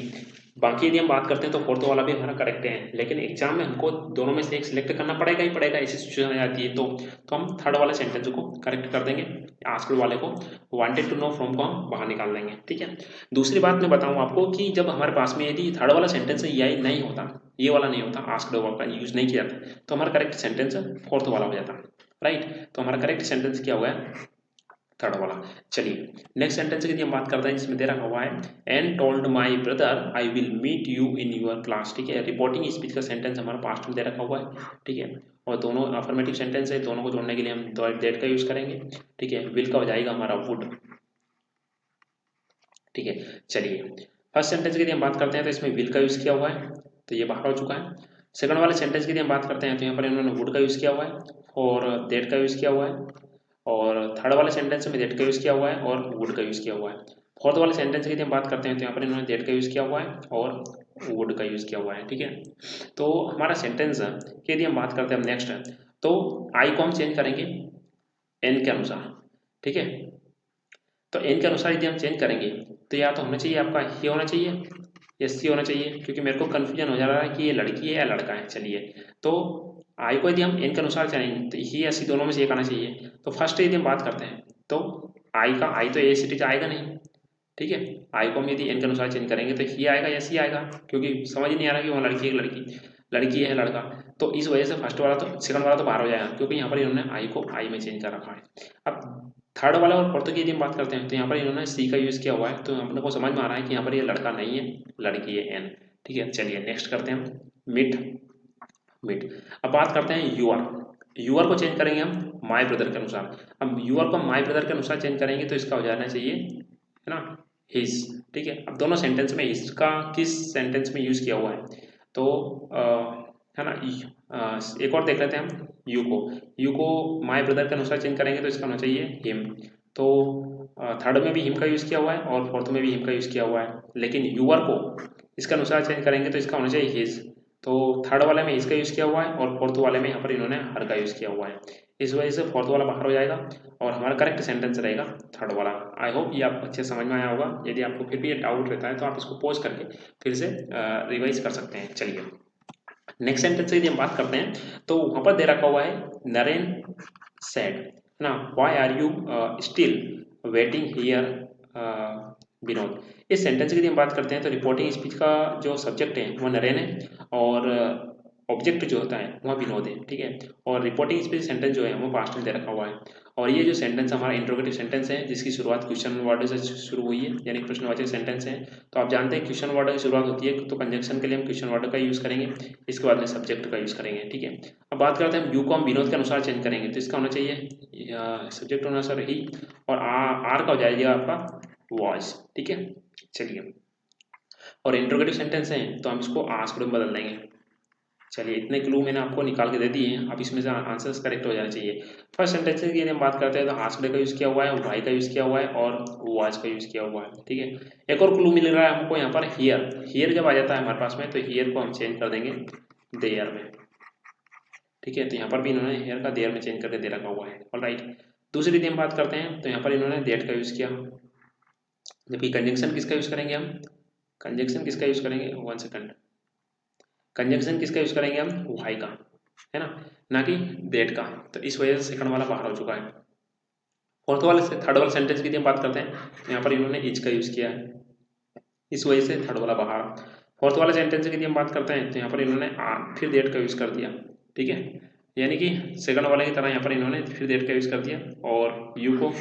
Speaker 1: बाकी यदि हम बात करते हैं तो फोर्थ वाला भी हमारा करेक्ट है, लेकिन एग्जाम में हमको दोनों में से एक सिलेक्ट करना पड़ेगा ही पड़ेगा, ऐसी सिचुएशन आ जाती है तो हम थर्ड वाले सेंटेंस को करेक्ट कर देंगे, आस्क्ड वाले को वांटेड टू नो फ्रॉम को हम बाहर निकाल देंगे। ठीक है, दूसरी बात मैं बताऊं आपको कि जब हमारे पास में यदि थर्ड वाला सेंटेंस ये नहीं होता, ये वाला नहीं होता, आस्क्ड वर्ब का यूज नहीं किया जाता, तो हमारा करेक्ट सेंटेंस फोर्थ वाला हो जाता। राइट, तो हमारा करेक्ट सेंटेंस क्या हुआ है, थर्ड वाला। चलिए नेक्स्ट सेंटेंस की हम बात करते हैं, जिसमें दे रखा हुआ है and told my brother I will meet you in your class. ठीक है, रिपोर्टिंग स्पीच का सेंटेंस हमारा पास्ट में दे रखा हुआ है। ठीक है, और दोनों अफर्मेटिव सेंटेंस है, दोनों को जोड़ने के लिए हम डेट का यूज करेंगे। ठीक है, विल का हो जाएगा हमारा वुड। ठीक है, चलिए फर्स्ट सेंटेंस की हम बात करते हैं, तो इसमें विल का यूज किया हुआ है, तो ये बाहर हो चुका है। सेकंड वाले सेंटेंस की हम बात करते हैं, तो यहाँ पर इन्होंने वुड का यूज किया हुआ है और डेट का यूज किया हुआ है, और थर्ड वाले सेंटेंस में डेट का यूज़ किया हुआ है और वुड का यूज़ किया हुआ है। फोर्थ वाले सेंटेंस की हम बात करते हैं, तो यहाँ पर इन्होंने डेट का यूज़ किया हुआ है और वुड का यूज़ किया हुआ है। ठीक है, तो हमारा सेंटेंस की यदि हम बात करते हैं नेक्स्ट, तो आई को हम चेंज करेंगे एन के अनुसार। ठीक है, तो एन के अनुसार यदि हम चेंज करेंगे तो या तो होना चाहिए आपका ही होना चाहिए या सी होना चाहिए, क्योंकि मेरे को कन्फ्यूजन हो जा रहा है कि ये लड़की है या लड़का है। चलिए, तो आई को यदि हम एन के अनुसार चलेंगे तो ही या सी दोनों में से एक आना चाहिए। तो फर्स्ट यदि हम बात करते हैं तो आई तो ए सिटी आएगा नहीं। ठीक है, आई को हम यदि एन के अनुसार चेंज करेंगे तो ही आएगा या सी आएगा, क्योंकि समझ नहीं आ रहा कि वो लड़की है लड़की है लड़का, तो इस वजह से फर्स्ट वाला तो सेकंड वाला तो बाहर हो जाएगा, क्योंकि यहाँ पर इन्होंने आई को आई में चेंज कर रखा है। अब थर्ड वाला और फोर्थ की यदि हम बात करते हैं, तो यहाँ पर इन्होंने सी का यूज़ किया हुआ है, तो अपने को समझ में आ रहा है कि यहाँ पर ये लड़का नहीं है, लड़की है एन। ठीक है, चलिए नेक्स्ट करते हैं मीट। अब बात करते हैं यूआर को चेंज करेंगे हम माय ब्रदर के अनुसार। अब यूआर को माय ब्रदर के अनुसार चेंज करेंगे तो इसका हो जाना चाहिए, है ना, हिज। ठीक है, अब दोनों सेंटेंस में हिज का किस सेंटेंस में यूज किया हुआ है, तो है ना, एक और देख लेते हैं हम यू को माय ब्रदर के अनुसार चेंज करेंगे तो इसका होना चाहिए हिम। तो थर्ड में भी हिम का यूज किया हुआ है और फोर्थ में भी हिम का यूज किया हुआ है, लेकिन यूआर को इसके अनुसार चेंज करेंगे तो इसका होना चाहिए हिज। तो थर्ड वाले में इसका यूज़ किया हुआ है और फोर्थ वाले में यहाँ पर इन्होंने हर का यूज़ किया हुआ है, इस वजह से फोर्थ वाला बाहर हो जाएगा और हमारा करेक्ट सेंटेंस रहेगा थर्ड वाला। आई होप ये आप अच्छे समझ में आया होगा। यदि आपको फिर भी ये डाउट रहता है तो आप इसको पॉज करके फिर से रिवाइज कर सकते हैं। चलिए नेक्स्ट सेंटेंस की हम बात करते हैं, तो वहाँ पर दे रखा हुआ है Naren said no, why are you still waiting here Vinod. इस सेंटेंस की हम बात करते हैं, तो रिपोर्टिंग स्पीच का जो सब्जेक्ट है वो नरेन है और ऑब्जेक्ट जो होता है वह विनोद है। ठीक है, और रिपोर्टिंग स्पीच सेंटेंस जो है वो पास्ट में दे रखा हुआ है और ये जो सेंटेंस हमारा इंट्रोगेटिव सेंटेंस है जिसकी शुरुआत क्वेश्चन वर्ड से शुरू हुई है, यानी प्रश्नवाचक सेंटेंस है। तो आप जानते हैं क्वेश्चन वर्ड की शुरुआत होती है तो कंजंक्शन के लिए हम क्वेश्चन वर्ड का यूज़ करेंगे, इसके बाद में सब्जेक्ट का यूज़ करेंगे। ठीक है, अब बात करते हैं यू को हम विनोद के अनुसार चेंज करेंगे, तो इसका होना चाहिए सब्जेक्ट अनुसार ही, और आर का हो जाएगा आपका वॉज। ठीक है, चलिए, और इंट्रोगेटिव सेंटेंस है तो हम इसको आस्क्ड में बदल देंगे। चलिए, इतने क्लू मैंने आपको निकाल के दे दिए हैं, अब इसमें से आंसर्स करेक्ट हो जाना चाहिए। फर्स्ट सेंटेंस की यदि हम बात करते हैं तो आस्क्ड का यूज़ किया हुआ है, वाई का यूज़ किया हुआ है और वाज का यूज़ किया हुआ है। ठीक है, एक और क्लू मिल रहा है हमको यहाँ पर, हियर। हियर जब आ जाता है हमारे पास में तो हियर को हम चेंज कर देंगे देयर में। ठीक है, तो यहाँ पर भी इन्होंने हेयर का देयर में चेंज करके दे रखा हुआ है। ऑलराइट, दूसरी यदि हम बात करते हैं तो यहाँ पर इन्होंने दैट का यूज़ किया, जबकि कंजंक्शन किसका यूज़ करेंगे हम, कंजंक्शन किसका यूज़ करेंगे, 1 सेकंड, कंजंक्शन किसका यूज़ करेंगे हम, वाई का, है ना कि दैट का। तो इस वजह से सेकंड वाला बाहर हो चुका है। फोर्थ वाले से थर्ड वाले सेंटेंस की हम बात करते हैं तो यहाँ पर इन्होंने इज का यूज़ किया है, इस वजह से थर्ड वाला बाहर। फोर्थ वाले सेंटेंस की हम बात करते हैं तो यहाँ पर इन्होंने फिर दैट का यूज़ कर दिया। ठीक है, यानी कि सेकंड वाले की तरह यहाँ पर इन्होंने फिर दैट का यूज़ कर दिया और यू को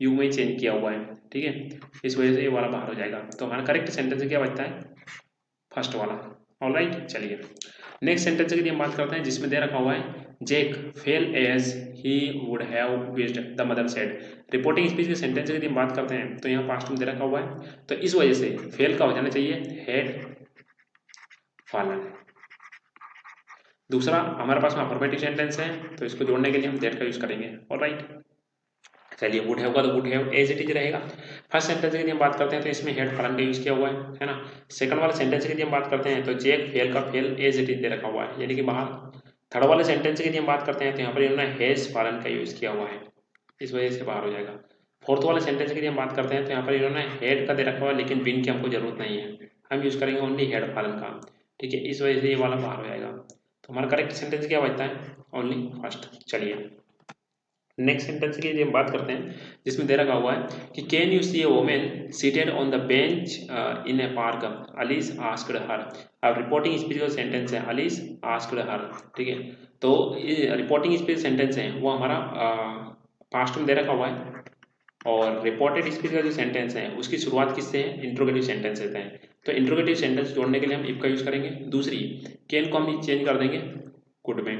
Speaker 1: यू में चेंज किया हुआ है। ठीक है, इस वजह से ये वाला बाहर हो जाएगा। तो हमारा करेक्ट सेंटेंस क्या बचता है, फर्स्ट वाला। ऑलराइट, चलिए नेक्स्ट सेंटेंस की हम बात करते हैं जिसमें दे रखा हुआ है Jack fail as he would have wished the mother said. Reporting speech के सेंटेंस की हम बात करते हैं तो यहाँ पास्ट में दे रखा हुआ है, तो इस वजह से फेल का हो जाना चाहिए हैड फॉलन। दूसरा हमारे पास में अफर्मेटिव सेंटेंस है तो इसको जोड़ने के लिए हम दैट का यूज करेंगे। ऑलराइट, चलिए वुड हैव का तो would have as it is रहेगा। फर्स्ट सेंटेंस की हम बात करते हैं तो इसमें हेड फॉलन का यूज किया हुआ है ना। सेकंड वाले सेंटेंस की हम बात करते हैं तो जैक फेल का फेल एज इट इज दे रखा हुआ है, यानी कि बाहर। थर्ड वाले सेंटेंस की हम बात करते हैं तो यहाँ पर इन्होंने हैज फॉलन का यूज किया हुआ है, इस वजह से बाहर हो जाएगा। फोर्थ वाले सेंटेंस की हम बात करते हैं तो यहाँ पर इन्होंने हेड का दे रखा हुआ है, लेकिन बिन की हमको जरूरत नहीं है, हम यूज करेंगे ओनली हेड फॉलन का। ठीक है, इस वजह से ये वाला बाहर हो जाएगा। तो हमारा करेक्ट सेंटेंस क्या बचता है, ओनली फर्स्ट। चलिए नेक्स्ट सेंटेंस की हम बात करते हैं जिसमें दे रखा हुआ है कि can you see a women seated on the bench in a park, Alice asked her. अब रिपोर्टिंग स्पीच का सेंटेंस है अलीस आस्क्ड हर। ठीक है, तो रिपोर्टिंग स्पीच सेंटेंस है वो हमारा पास्ट में दे रखा हुआ है, और रिपोर्टेड स्पीच का जो सेंटेंस है उसकी शुरुआत किससे है, इंट्रोगेटिव सेंटेंस से है। तो इंट्रोगेटिव सेंटेंस जोड़ने के लिए हम इफ का यूज करेंगे। दूसरी कैन को हम चेंज कर देंगे कुड में।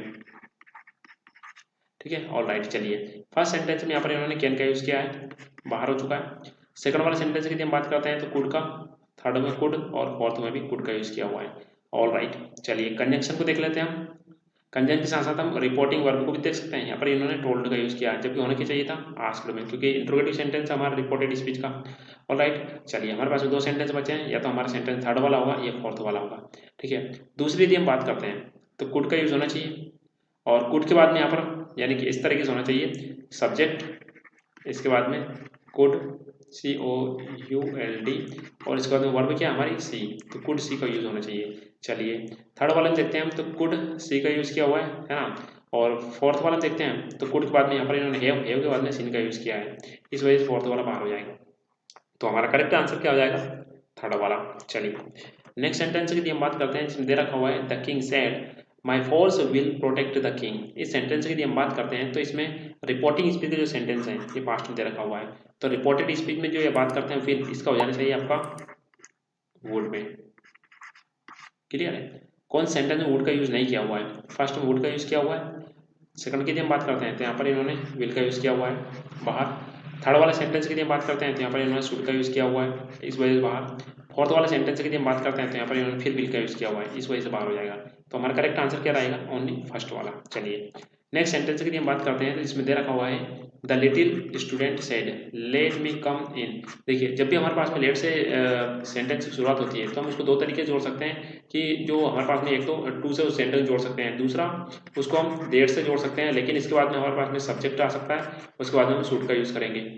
Speaker 1: ठीक है, ऑल राइट, चलिए फर्स्ट सेंटेंस में यहाँ पर इन्होंने कैन का यूज किया है, बाहर हो चुका है। सेकंड वाले सेंटेंस की हम बात करते हैं तो कुड का, थर्ड में कुड और फोर्थ में भी कुड का यूज किया हुआ है। ऑल राइट, चलिए कंजंक्शन को देख लेते हैं हम। कंजंक्शन के साथ साथ हम रिपोर्टिंग वर्ब को भी देख सकते हैं। यहाँ पर इन्होंने टोल्ड का यूज किया है, जबकि होने की चाहिए था आस्क्ड में, क्योंकि इंट्रोगेटिव सेंटेंस हमारा रिपोर्टेड स्पीच का। ऑल राइट, चलिए हमारे पास दो सेंटेंस बचे हैं, या तो हमारा सेंटेंस थर्ड वाला होगा या फोर्थ वाला होगा। ठीक है, दूसरी यदि हम बात करते हैं तो कुड का यूज होना चाहिए, और कुड के बाद में यहाँ पर यानी कि इस तरीके से होना चाहिए सब्जेक्ट, इसके बाद में कुड COULD, और इसके बाद में वर्ब क्या हमारी सी, तो कुड सी का यूज होना चाहिए। चलिए थर्ड वाला में देखते हैं हम, तो कुड सी का यूज किया हुआ है ना। और फोर्थ वाला देखते हैं तो कुड के बाद में यहाँ पर इन्होंने हैव के बाद में सीन का यूज किया है, इस वजह से फोर्थ वाला बाहर हो जाएगा। तो हमारा करेक्ट आंसर क्या हो जाएगा, थर्ड वाला। चलिए नेक्स्ट सेंटेंस की हम बात करते हैं जिसमें दे रखा हुआ है the king said my force will protect the king. इस सेंटेंस की हम बात करते हैं तो इसमें रिपोर्टिंग स्पीच का जो सेंटेंस है ये पास्ट में दे रखा हुआ है, तो रिपोर्टेड स्पीच में जो ये बात करते हैं फिर इसका हो जाना चाहिए आपका वुड में। क्लियर है, कौन सेंटेंस में वुड का यूज नहीं किया हुआ है, फर्स्ट में वुड का यूज किया हुआ है। सेकंड की हम बात करते हैं तो यहाँ पर इन्होंने विल का यूज किया हुआ है, बाहर। थर्ड वाले सेंटेंस की हम बात करते हैं तो यहाँ पर इन्होंने शुड का यूज किया हुआ है, इस वजह से बाहर। फोर्थ वाले सेंटेंस की हम बात करते हैं तो यहाँ पर इन्होंने फिर विल का यूज किया हुआ है, इस वजह से बाहर हो जाएगा। तो हमारा करेक्ट आंसर क्या रहेगा, ओनली फर्स्ट वाला। चलिए नेक्स्ट सेंटेंस की हम बात करते हैं तो इसमें दे रखा हुआ है the little student said let me come in. देखिए जब भी हमारे पास में लेट से सेंटेंस की शुरुआत होती है तो हम उसको दो तरीके से जोड़ सकते हैं, कि जो हमारे पास में एक तो टू से सेंटेंस जोड़ सकते हैं, दूसरा उसको हम देर से जोड़ सकते हैं, लेकिन इसके बाद में हमारे पास में सब्जेक्ट आ सकता है, उसके बाद में हम शुड का यूज करेंगे।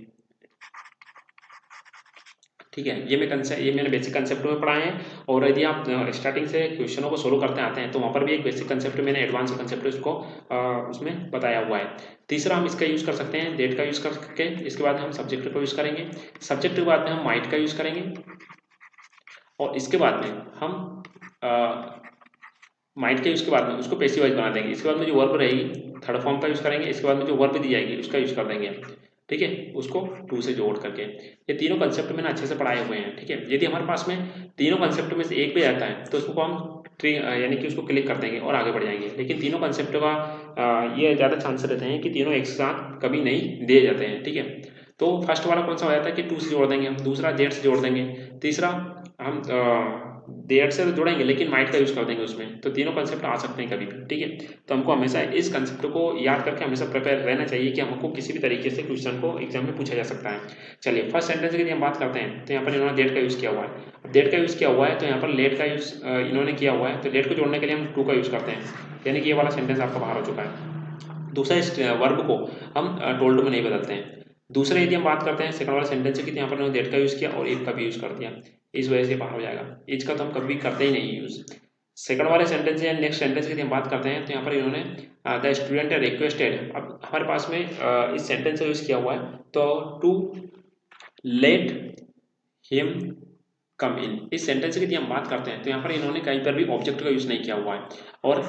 Speaker 1: ठीक है, ये मैंने बेसिक कंसेप्ट में पढ़ाए हैं, और यदि आप स्टार्टिंग से क्वेश्चनों को सोल्व करते आते हैं तो वहाँ पर भी एक बेसिक कंसेप्ट मैंने एडवांस कंसेप्ट उसको उसमें बताया हुआ है। तीसरा हम इसका यूज़ कर सकते हैं डेट का यूज़ करके, इसके बाद हम सब्जेक्ट को यूज़ करेंगे, सब्जेक्ट के बाद में हम माइट का यूज़ करेंगे, और इसके बाद में हम माइट के यूज़ के बाद में उसको पैसिव वॉइस बना देंगे। इसके बाद में जो वर्ब रहेगी थर्ड फॉर्म का यूज़ करेंगे। इसके बाद में जो वर्ब दी जाएगी उसका यूज़ कर देंगे, ठीक है, उसको टू से जोड़ करके। ये तीनों कंसेप्ट मैंने अच्छे से पढ़ाए हुए हैं, ठीक है। यदि हमारे पास में तीनों कंसेप्ट में से एक भी आता है तो उसको हम ट्री यानी कि उसको क्लिक कर देंगे और आगे बढ़ जाएंगे। लेकिन तीनों कंसेप्ट का ये ज़्यादा चांस रहते हैं कि तीनों एक साथ कभी नहीं दिए जाते हैं, ठीक है। तो फर्स्ट वाला कौन सा हो जाता है कि टू से जोड़ देंगे हम, दूसरा जेड से जोड़ देंगे, तीसरा हम देयर से जोड़ेंगे लेकिन माइट का यूज़ कर देंगे उसमें। तो तीनों कंसेप्ट आ सकते हैं कभी भी, ठीक है। तो हमको हमेशा इस कंसेप्ट को याद करके हमेशा प्रिपेयर रहना चाहिए कि हमको किसी भी तरीके से क्वेश्चन को एग्जाम में पूछा जा सकता है। चलिए फर्स्ट सेंटेंस की यदि हम बात करते हैं तो यहाँ पर इन्होंने डेट का यूज़ किया हुआ है। अब डेट का यूज़ किया हुआ है तो यहाँ पर लेट का यूज़ इन्होंने किया हुआ है, तो लेट को जोड़ने के लिए हम टू का यूज़ करते हैं, यानी कि ये वाला सेंटेंस आपका बाहर हो चुका है। दूसरा इस वर्ब को हम टोल्ड में नहीं बदलते हैं। दूसरा यदि हम बात करते हैं सेकंड वाला सेंटेंस की, तो यहाँ पर उन्होंने डेट का यूज़ किया और इफ का भी यूज़ कर दिया, इस वजह से बाहर हो जाएगा। इज का तो हम कभी करते ही नहीं यूज़। सेकंड वाले सेंटेंस या नेक्स्ट सेंटेंस की हम बात करते हैं तो यहाँ पर इन्होंने द स्टूडेंट रिक्वेस्टेड, अब हमारे पास में इस सेंटेंस का यूज़ किया हुआ है तो टू लेट हिम कम इन। इस सेंटेंस की हम बात करते हैं तो यहाँ पर इन्होंने कहीं पर भी ऑब्जेक्ट का यूज़ नहीं किया हुआ है। और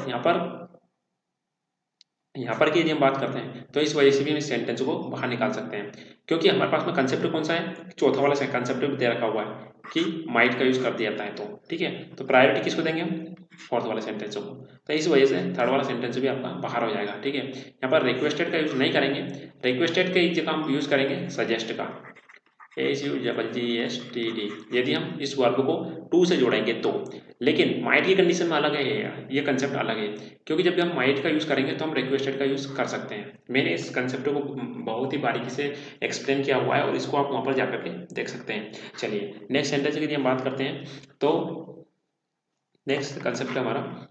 Speaker 1: यहाँ पर की यदि हम बात करते हैं तो इस वजह से भी हम इस सेंटेंस को बाहर निकाल सकते हैं, क्योंकि हमारे पास में कंसेप्ट कौन सा है, चौथा वाला कंसेप्ट भी दे रखा हुआ है कि माइट का यूज़ कर दिया जाता है, तो ठीक है। तो प्रायोरिटी किसको देंगे हम, फोर्थ वाले सेंटेंस को। तो इस वजह से थर्ड वाला सेंटेंस भी आपका बाहर हो जाएगा, ठीक है। यहाँ पर रिक्वेस्टेड का यूज़ नहीं करेंगे, रिक्वेस्टेड के जगह हम यूज़ करेंगे सजेस्ट का, SUGGESTD, यदि हम इस वर्ब को टू से जोड़ेंगे तो। लेकिन माइट की कंडीशन में अलग है, ये कंसेप्ट अलग है, क्योंकि जब भी हम माइट का यूज़ करेंगे तो हम रिक्वेस्टेड का यूज़ कर सकते हैं। मैंने इस कंसेप्ट को बहुत ही बारीकी से एक्सप्लेन किया हुआ है और इसको आप वहाँ पर जाकर के देख सकते हैं। चलिए नेक्स्ट सेंटेंस की यदि हम बात करते हैं तो नेक्स्ट कंसेप्ट है हमारा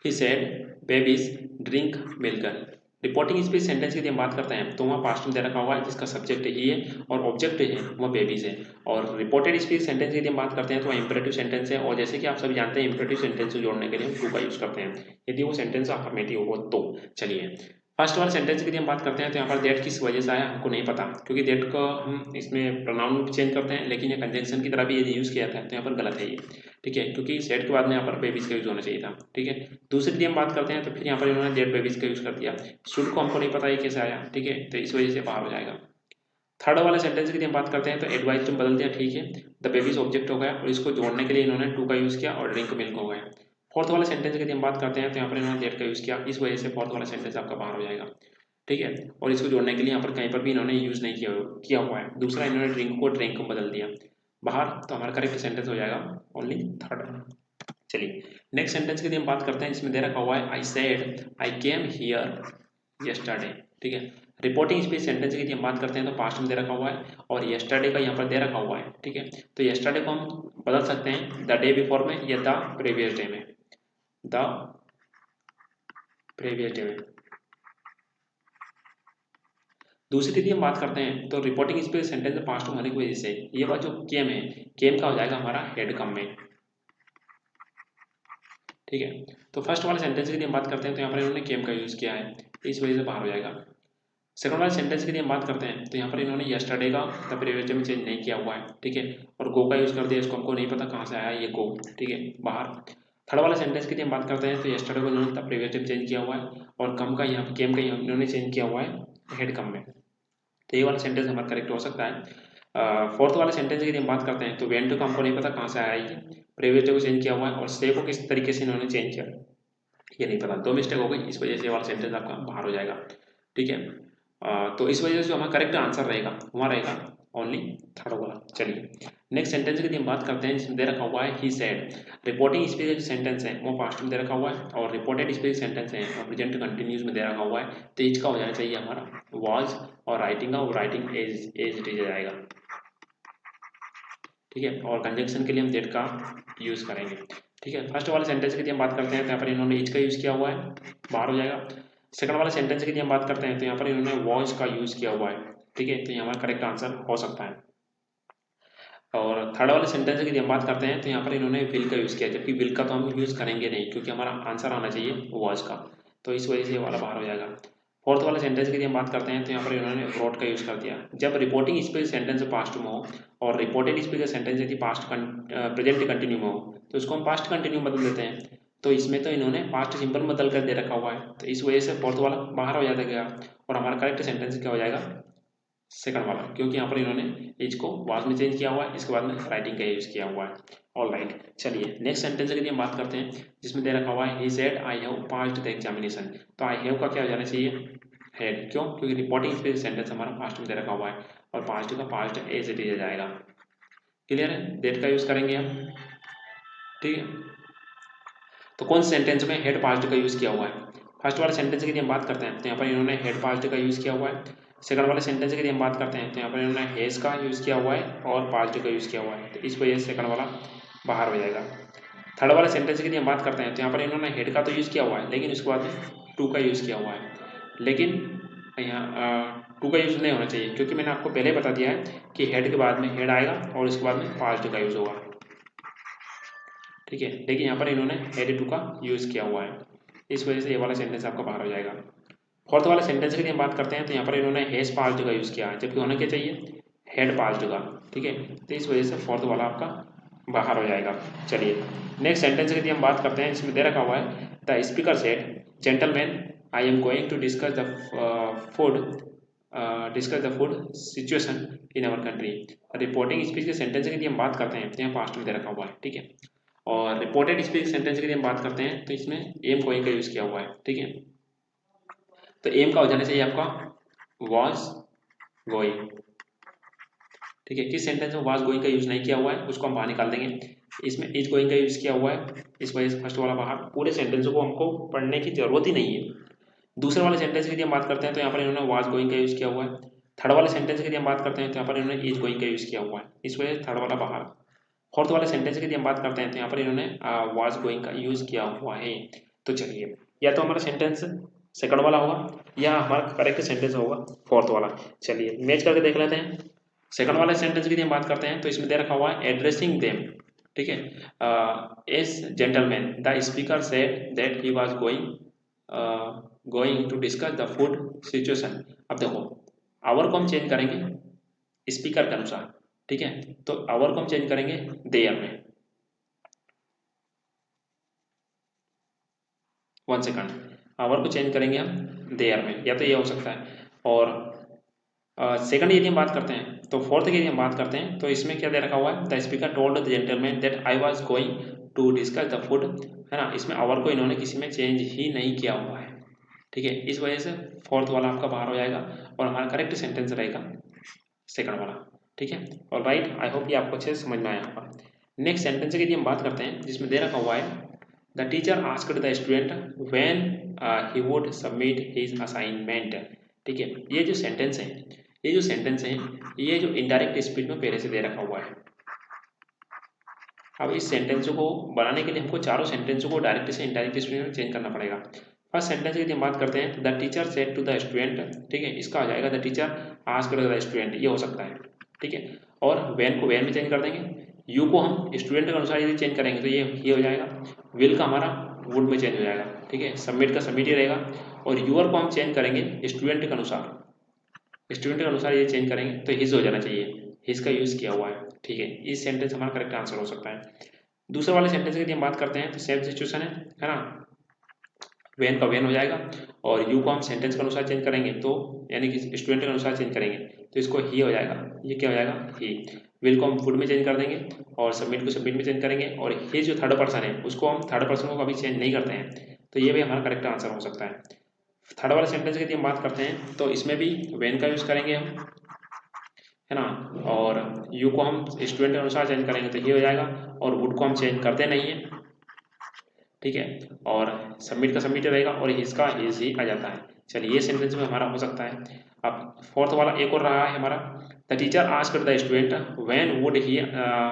Speaker 1: he said babies drink milk. Reporting speech sentence की यदि हम बात करते हैं तो वहाँ पास्ट में दे रखा हुआ है जिसका सब्जेक्ट ही है और ऑब्जेक्ट है वो बेबीज है। और रिपोर्टेड स्पीच सेंटेंस की यदि हम बात करते हैं तो वह इंपरेटिव सेंटेंस है, और जैसे कि आप सभी जानते हैं इंपरेटिव सेंटेंस को जोड़ने के लिए हम टू का यूज़ करते हैं यदि वो सेंटेंस अफर्मेटिव हो तो। चलिए फर्स्ट वाले सेंटेंस की यदि हम बात करते हैं तो यहाँ पर दैट किस वजह से आया हमको नहीं पता, क्योंकि दैट को हम इसमें प्रोनाउन चेंज करते हैं लेकिन ये कंजंक्शन की तरह भी यदि यूज़ किया था तो यहाँ पर गलत है ये, ठीक है, क्योंकि सेट के बाद में यहाँ पर बेबीज का यूज़ होना चाहिए था, ठीक है। दूसरी यदि हम बात करते हैं तो फिर यहाँ पर इन्होंने डेट बेबीज का यूज़ कर दिया, शुड को हमको नहीं पता ये कैसे आया, ठीक है, तो इस वजह से बाहर हो जाएगा। थर्ड वाले सेंटेंस की यदि हम बात करते हैं तो एडवाइस तुम बदल दिया, ठीक है, द बेबीज ऑब्जेक्ट हो गया और इसको जोड़ने के लिए इन्होंने टू का यूज़ किया और ड्रिंक मिल्क हो गया। फोर्थ वाले सेंटेंस की यदि हम बात करते हैं तो यहाँ पर इन्होंने डेट का यूज़ किया, इस वजह से फोर्थ वाला सेंटेंस आपका बाहर हो जाएगा, ठीक है। और इसको जोड़ने के लिए यहाँ पर कहीं पर भी इन्होंने यूज़ नहीं किया हुआ है। दूसरा इन्होंने ड्रिंक को ड्रिंक को बदल दिया बाहर, तो हमारा करेक्ट सेंटेंस हो जाएगा ओनली थर्ड। चलिए नेक्स्ट सेंटेंस की हम बात करते हैं, इसमें दे रखा हुआ है I said I came here yesterday, ठीक है। रिपोर्टिंग स्पीच सेंटेंस की हम बात करते हैं तो पास्ट में दे रखा हुआ है और यस्टरडे का यहाँ पर दे रखा हुआ है, ठीक है। तो यस्टरडे को हम बदल सकते हैं द डे बिफोर में या द प्रीवियस डे में, द प्रीवियस डे में। दूसरी यदि हम बात करते हैं तो रिपोर्टिंग स्पीच सेंटेंस पास्ट होने की वजह से ये बात जो केम है, केम का हो जाएगा हमारा हेड कम में, ठीक है। तो फर्स्ट वाले सेंटेंस की हम बात करते हैं तो यहाँ पर इन्होंने केम का यूज़ किया है, इस वजह से बाहर हो जाएगा। सेकंड वाले सेंटेंस की हम बात करते हैं तो यहाँ पर इन्होंने यस्टरडे का द प्रीवियस डे में चेंज नहीं किया हुआ है, ठीक है, और गो का यूज़ कर दिया, इसको हमको नहीं पता कहाँ से आया ये गो, ठीक है, बाहर। थर्ड वाले सेंटेंस की हम बात करते हैं तो यस्टरडे को इन्होंने द प्रीवियस डे में चेंज किया हुआ है और कम का यहाँ केम का इन्होंने चेंज किया हुआ है हेड कम में, तो ये वाला सेंटेंस हमारा करेक्ट हो सकता है। फोर्थ वाले सेंटेंस की हम बात करते हैं तो वेंट को हमको नहीं पता कहाँ से आया ये, प्रीवियस डे को चेंज किया हुआ है और स्टे को किस तरीके से इन्होंने चेंज किया ये नहीं पता, दो मिस्टेक हो गई, इस वजह से वाला सेंटेंस आपका बाहर हो जाएगा, ठीक है। तो इस वजह से जो हमारा करेक्ट आंसर रहेगा वहाँ रहेगा ओनली थर्ड वाला। चलिए नेक्स्ट सेंटेंस की हम बात करते हैं, जिसमें दे रखा हुआ है he said. Reporting speech sentence है वो पास्ट में दे रखा हुआ है और रिपोर्टेड स्पीच सेंटेंस है और प्रेजेंट कंटिन्यूस में दे रखा हुआ है, तो इसका हो जाना चाहिए हमारा वॉज और राइटिंग का राइटिंग एज डी जाएगा, ठीक है। और कंजंक्शन के लिए हम डेट का यूज़ करेंगे, ठीक है। फर्स्ट वाले सेंटेंस की हम बात करते हैं तो यहाँ पर इन्होंने इज का यूज़ किया हुआ है, बाहर हो जाएगा। सेकंड वाले सेंटेंस की हम बात करते हैं तो यहाँ पर इन्होंने वॉइस का यूज़ किया हुआ है, ठीक है, तो ये हमारा करेक्ट आंसर हो सकता है। और थर्ड वाले सेंटेंस की हम बात करते हैं तो यहाँ पर इन्होंने विल का यूज़ किया, जबकि विल का तो हम यूज़ करेंगे नहीं क्योंकि हमारा आंसर आना चाहिए वॉइस का, तो इस वजह से ये वाला बाहर हो जाएगा। फोर्थ वाले सेंटेंस की हम बात करते हैं तो यहाँ पर इन्होंने रोट का यूज़ कर दिया। जब रिपोर्टिंग स्पीच सेंटेंस पास्ट में हो और रिपोर्टेड स्पीच सेंटेंस यदि पास्ट प्रेजेंट कंटिन्यू में हो तो उसको हम पास्ट कंटिन्यू बदल देते हैं, तो इसमें तो इन्होंने पास्ट सिंपल बदल कर दे रखा हुआ है, तो इस वजह से फोर्थ वाला बाहर हो जाएगा और हमारा करेक्ट सेंटेंस क्या हो जाएगा, सेकंड वाला, क्योंकि यहाँ पर इन्होंने एज को वाज में चेंज किया हुआ है, इसके बाद में राइटिंग का यूज किया हुआ है। ऑलराइट, चलिए नेक्स्ट सेंटेंस की हम बात करते हैं जिसमें दे रखा हुआ है he said I have passed the examination. तो आई हैव का क्या हो जाना चाहिए, हैड, क्यों, क्योंकि रिपोर्टिंग स्पीच सेंटेंस हमारा पास्ट में दे रखा हुआ है और पास्ट का पास्ट एज इट इज जाएगा। क्लियर है, दैट का यूज करेंगे हम, ठीक है। तो कौन से सेंटेंस में हेड पास्ट का यूज किया हुआ है, फर्स्ट वाले सेंटेंस की हम बात करते हैं तो यहाँ पर इन्होंने हेड पास्ट का यूज किया हुआ है। सेकंड वाले सेंटेंस की हम बात करते हैं तो यहाँ पर इन्होंने हेज का यूज किया हुआ है और पास्ट का यूज किया हुआ है, तो इस वजह से सेकंड वाला बाहर हो जाएगा। थर्ड वाले सेंटेंस की हम बात करते हैं तो यहाँ पर इन्होंने हेड का तो यूज किया हुआ है लेकिन उसके बाद में टू का यूज किया हुआ है, लेकिन यहाँ टू का यूज नहीं होना चाहिए क्योंकि मैंने आपको पहले बता दिया है कि हेड के बाद में हेड आएगा और उसके बाद में पास्ट का यूज होगा, ठीक है। लेकिन यहाँ पर इन्होंने हेड टू का यूज किया हुआ है, इस वजह से ये वाला सेंटेंस आपका बाहर हो जाएगा। फोर्थ वाले सेंटेंस की हम बात करते हैं तो यहाँ पर इन्होंने हेज पास्ट का यूज किया है जबकि होना क्या चाहिए, हेड पास्ट का, ठीक है। तो इस वजह से फोर्थ वाला आपका बाहर हो जाएगा। चलिए नेक्स्ट सेंटेंस की हम बात करते हैं, इसमें दे रखा हुआ है the speaker said gentleman I am going to discuss the food situation in our country. Reporting speech के सेंटेंस की हम बात करते हैं तो यहाँ पास्ट में दे रखा हुआ है, ठीक है। और रिपोर्टेड स्पीच सेंटेंस की हम बात करते हैं तो इसमें एम गोइंग का यूज किया हुआ है, ठीक है। तो एम का हो जाना चाहिए आपका वाज गोइंग, ठीक है। किस सेंटेंस में वाज गोइंग का यूज नहीं किया हुआ है उसको हम बाहर निकाल देंगे, इसमें इज गोइंग का यूज किया हुआ है, इस वजह से फर्स्ट वाला बाहर। पूरे सेंटेंस को हमको पढ़ने की जरूरत ही नहीं है। दूसरे वाले सेंटेंस की हम बात करते हैं तो यहाँ पर इन्होंने वाज गोइंग का यूज किया हुआ है। थर्ड वाले सेंटेंस की हम बात करते हैं तो यहाँ पर इन्होंने इज गोइंग का यूज किया हुआ है, इस वजह से थर्ड वाला बाहर। फोर्थ वाले सेंटेंस की हम बात करते हैं तो यहाँ पर इन्होंने वाज गोइंग का यूज किया हुआ है। तो चलिए या तो हमारा सेंटेंस सेकंड वाला होगा या हमारा करेक्ट सेंटेंस होगा फोर्थ वाला। चलिए मैच करके देख लेते हैं। सेकंड वाले सेंटेंस की हम बात करते हैं तो इसमें दे रखा हुआ है एड्रेसिंग देम, ठीक है। As gentleman the speaker said that he was going to discuss the food situation. अब देखो आवर को हम चेंज करेंगे स्पीकर के अनुसार, ठीक है। तो आवर को हम चेंज करेंगे देयर में, 1 सेकंड, आवर को चेंज करेंगे हम देयर में, या तो ये हो सकता है। और सेकंड यदि हम बात करते हैं तो फोर्थ की यदि हम बात करते हैं तो इसमें क्या दे रखा हुआ है the speaker told the gentleman that I was going to discuss the food, है ना। इसमें आवर को इन्होंने किसी में चेंज ही नहीं किया हुआ है, ठीक है। इस वजह से फोर्थ वाला आपका बाहर हो जाएगा और हमारा करेक्ट सेंटेंस रहेगा सेकंड वाला, ठीक है। और राइट, आई होप ये आपको अच्छे से समझ में आया होगा। नेक्स्ट सेंटेंस की यदि हम बात करते हैं जिसमें दे रखा हुआ है the teacher asked the student when he would submit his assignment, ठीक है। ये जो सेंटेंस है ये जो इनडायरेक्ट स्पीच में पहले से दे रखा हुआ है। अब इस सेंटेंस को बनाने के लिए हमको चारों सेंटेंस को डायरेक्ट से इनडायरेक्ट स्पीच में चेंज करना पड़ेगा। फर्स्ट सेंटेंस की हम बात करते हैं तो the teacher said to the student, ठीक है। इसका हो जाएगा the teacher asked the student, ये हो सकता है, ठीक है। और व्हेन को व्हेन में चेंज कर देंगे, यू को हम स्टूडेंट के अनुसार यदि चेंज करेंगे तो ये हो जाएगा, विल का हमारा वुड में चेंज हो जाएगा, ठीक है। सबमिट का सबमिट ही रहेगा और यूअर को हम चेंज करेंगे स्टूडेंट के अनुसार ये चेंज करेंगे तो हिज हो जाना चाहिए, हिज का यूज किया हुआ है, ठीक है। इस सेंटेंस हमारा करेक्ट आंसर हो सकता है। दूसरे वाले सेंटेंस की हम बात करते हैं तो सेम सिचुएशन है ना, वेन का वेन हो जाएगा और यू को हम सेंटेंस के अनुसार चेंज करेंगे तो यानी कि स्टूडेंट के अनुसार चेंज करेंगे तो इसको ही हो जाएगा, ये क्या हो जाएगा ही। विल को हम वुड में चेंज कर देंगे और सबमिट को सबमिट में चेंज करेंगे और ही जो थर्ड पर्सन है उसको हम थर्ड पर्सन को कभी चेंज नहीं करते हैं, तो ये भी हमारा करेक्ट आंसर हो सकता है। थर्ड वाले सेंटेंस की हम बात करते हैं तो इसमें भी वेन का यूज करेंगे हम, है ना। और यू को हम स्टूडेंट के अनुसार चेंज करेंगे तो ये हो जाएगा और वुड को हम चेंज करते नहीं है, ठीक है। और सबमिट का सबमिट रहेगा और इसका हिज ही आ जाता है। चलिए ये सेंटेंस में हमारा हो सकता है। अब फोर्थ वाला एक और रहा है हमारा the teacher asked the student when would he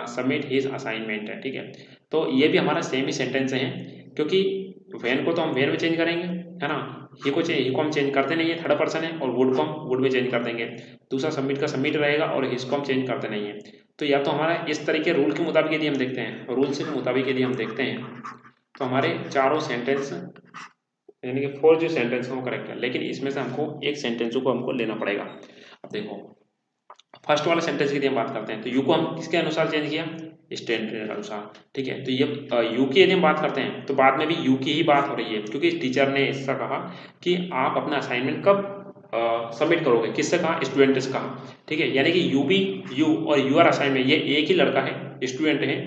Speaker 1: submit his assignment, ठीक है। तो ये भी हमारा सेम ही सेंटेंस है क्योंकि व्हेन को तो हम व्हेन में चेंज करेंगे, है ना। ही को हम चेंज करते नहीं है, थर्ड पर्सन है, और वुड को हम वुड में चेंज कर देंगे। दूसरा सबमिट का सबमिट रहेगा और हिज को हम चेंज करते नहीं है। तो या तो हमारा इस तरीके रूल के मुताबिक यदि हम देखते हैं, रूल के मुताबिक यदि हम देखते हैं तो हमारे चारों सेंटेंस यानी कि 4 जो सेंटेंस है वो करेक्ट है, लेकिन इसमें से हमको एक सेंटेंस को हमको लेना पड़ेगा। अब देखो फर्स्ट वाले सेंटेंस की हम बात करते हैं तो यू को हम किसके अनुसार चेंज किया, स्टैंडर्ड के अनुसार। ठीक है, तो ये यू की यदि हम बात करते हैं तो बाद में भी यू की ही बात हो रही है, क्योंकि टीचर ने ऐसा कहा कि आप अपना असाइनमेंट कब सबमिट करोगे, किससे कहा, स्टूडेंट से कहा। ठीक है, यानी कि यू बी, यू और यूआर असाइनमेंट ये एक ही लड़का है, स्टूडेंट है,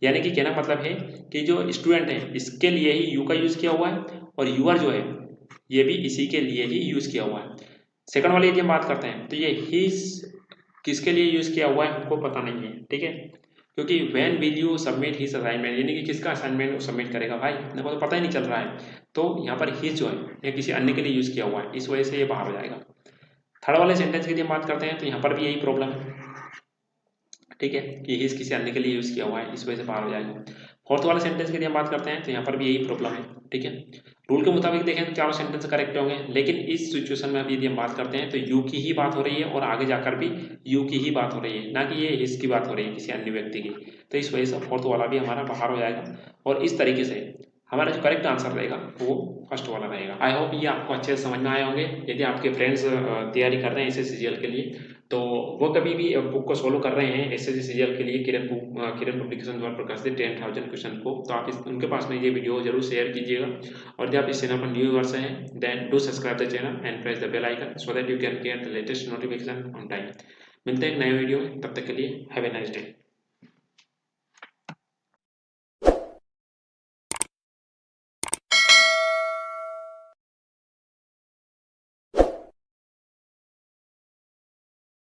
Speaker 1: यानी कि कहना मतलब है कि जो स्टूडेंट है इसके लिए ही यू का यूज किया हुआ है और यूआर जो है ये भी इसी के लिए ही यूज किया हुआ है। सेकंड वाली यदि हम बात करते हैं तो ये हिज किसके लिए यूज किया हुआ है हमको पता नहीं है। ठीक है, क्योंकि when will you submit his assignment, यानी कि किसका असाइनमेंट वो सबमिट करेगा भाई, मेरे को तो पता ही नहीं चल रहा है। तो यहाँ पर हिज जो है ये किसी अन्य के लिए यूज किया हुआ है, इस वजह से ये बाहर हो जाएगा। थर्ड वाले सेंटेंस की यदि हम बात करते हैं तो यहाँ पर भी यही प्रॉब्लम है। ठीक है, कि हिज किसी अन्य के लिए यूज किया हुआ है, इस वजह से बाहर हो जाएगा। फोर्थ वाले सेंटेंस की यदि हम बात करते हैं तो यहाँ पर भी यही प्रॉब्लम है। ठीक है, रूल के मुताबिक देखें तो चारों सेंटेंस करेक्ट होंगे, लेकिन इस सिचुएशन में अभी यदि हम बात करते हैं तो यू की ही बात हो रही है और आगे जाकर भी यू की ही बात हो रही है, ना कि ये हिज की बात हो रही है किसी अन्य व्यक्ति की। तो इस वजह से फोर्थ वाला भी हमारा बाहर हो जाएगा और इस तरीके से हमारा जो करेक्ट आंसर रहेगा वो फर्स्ट वाला रहेगा। आई होप ये आपको अच्छे से समझ में आए होंगे। यदि आपके फ्रेंड्स तैयारी कर रहे हैं SSCGL के लिए तो वो कभी भी बुक को सोल्व कर रहे हैं SSCGL के लिए, किरण पब्लिकेशन द्वारा प्रकाशित 10,000 क्वेश्चन को, तो आप उनके पास में ये वीडियो जरूर शेयर कीजिएगा। और यदि आप इस चैनल पर न्यू व्यूअर्स हैं then do subscribe the channel and press the bell icon so that you can get the latest notification on time. मिलते हैं एक नए वीडियो में, तब तक के लिए हैव ए नाइस डे।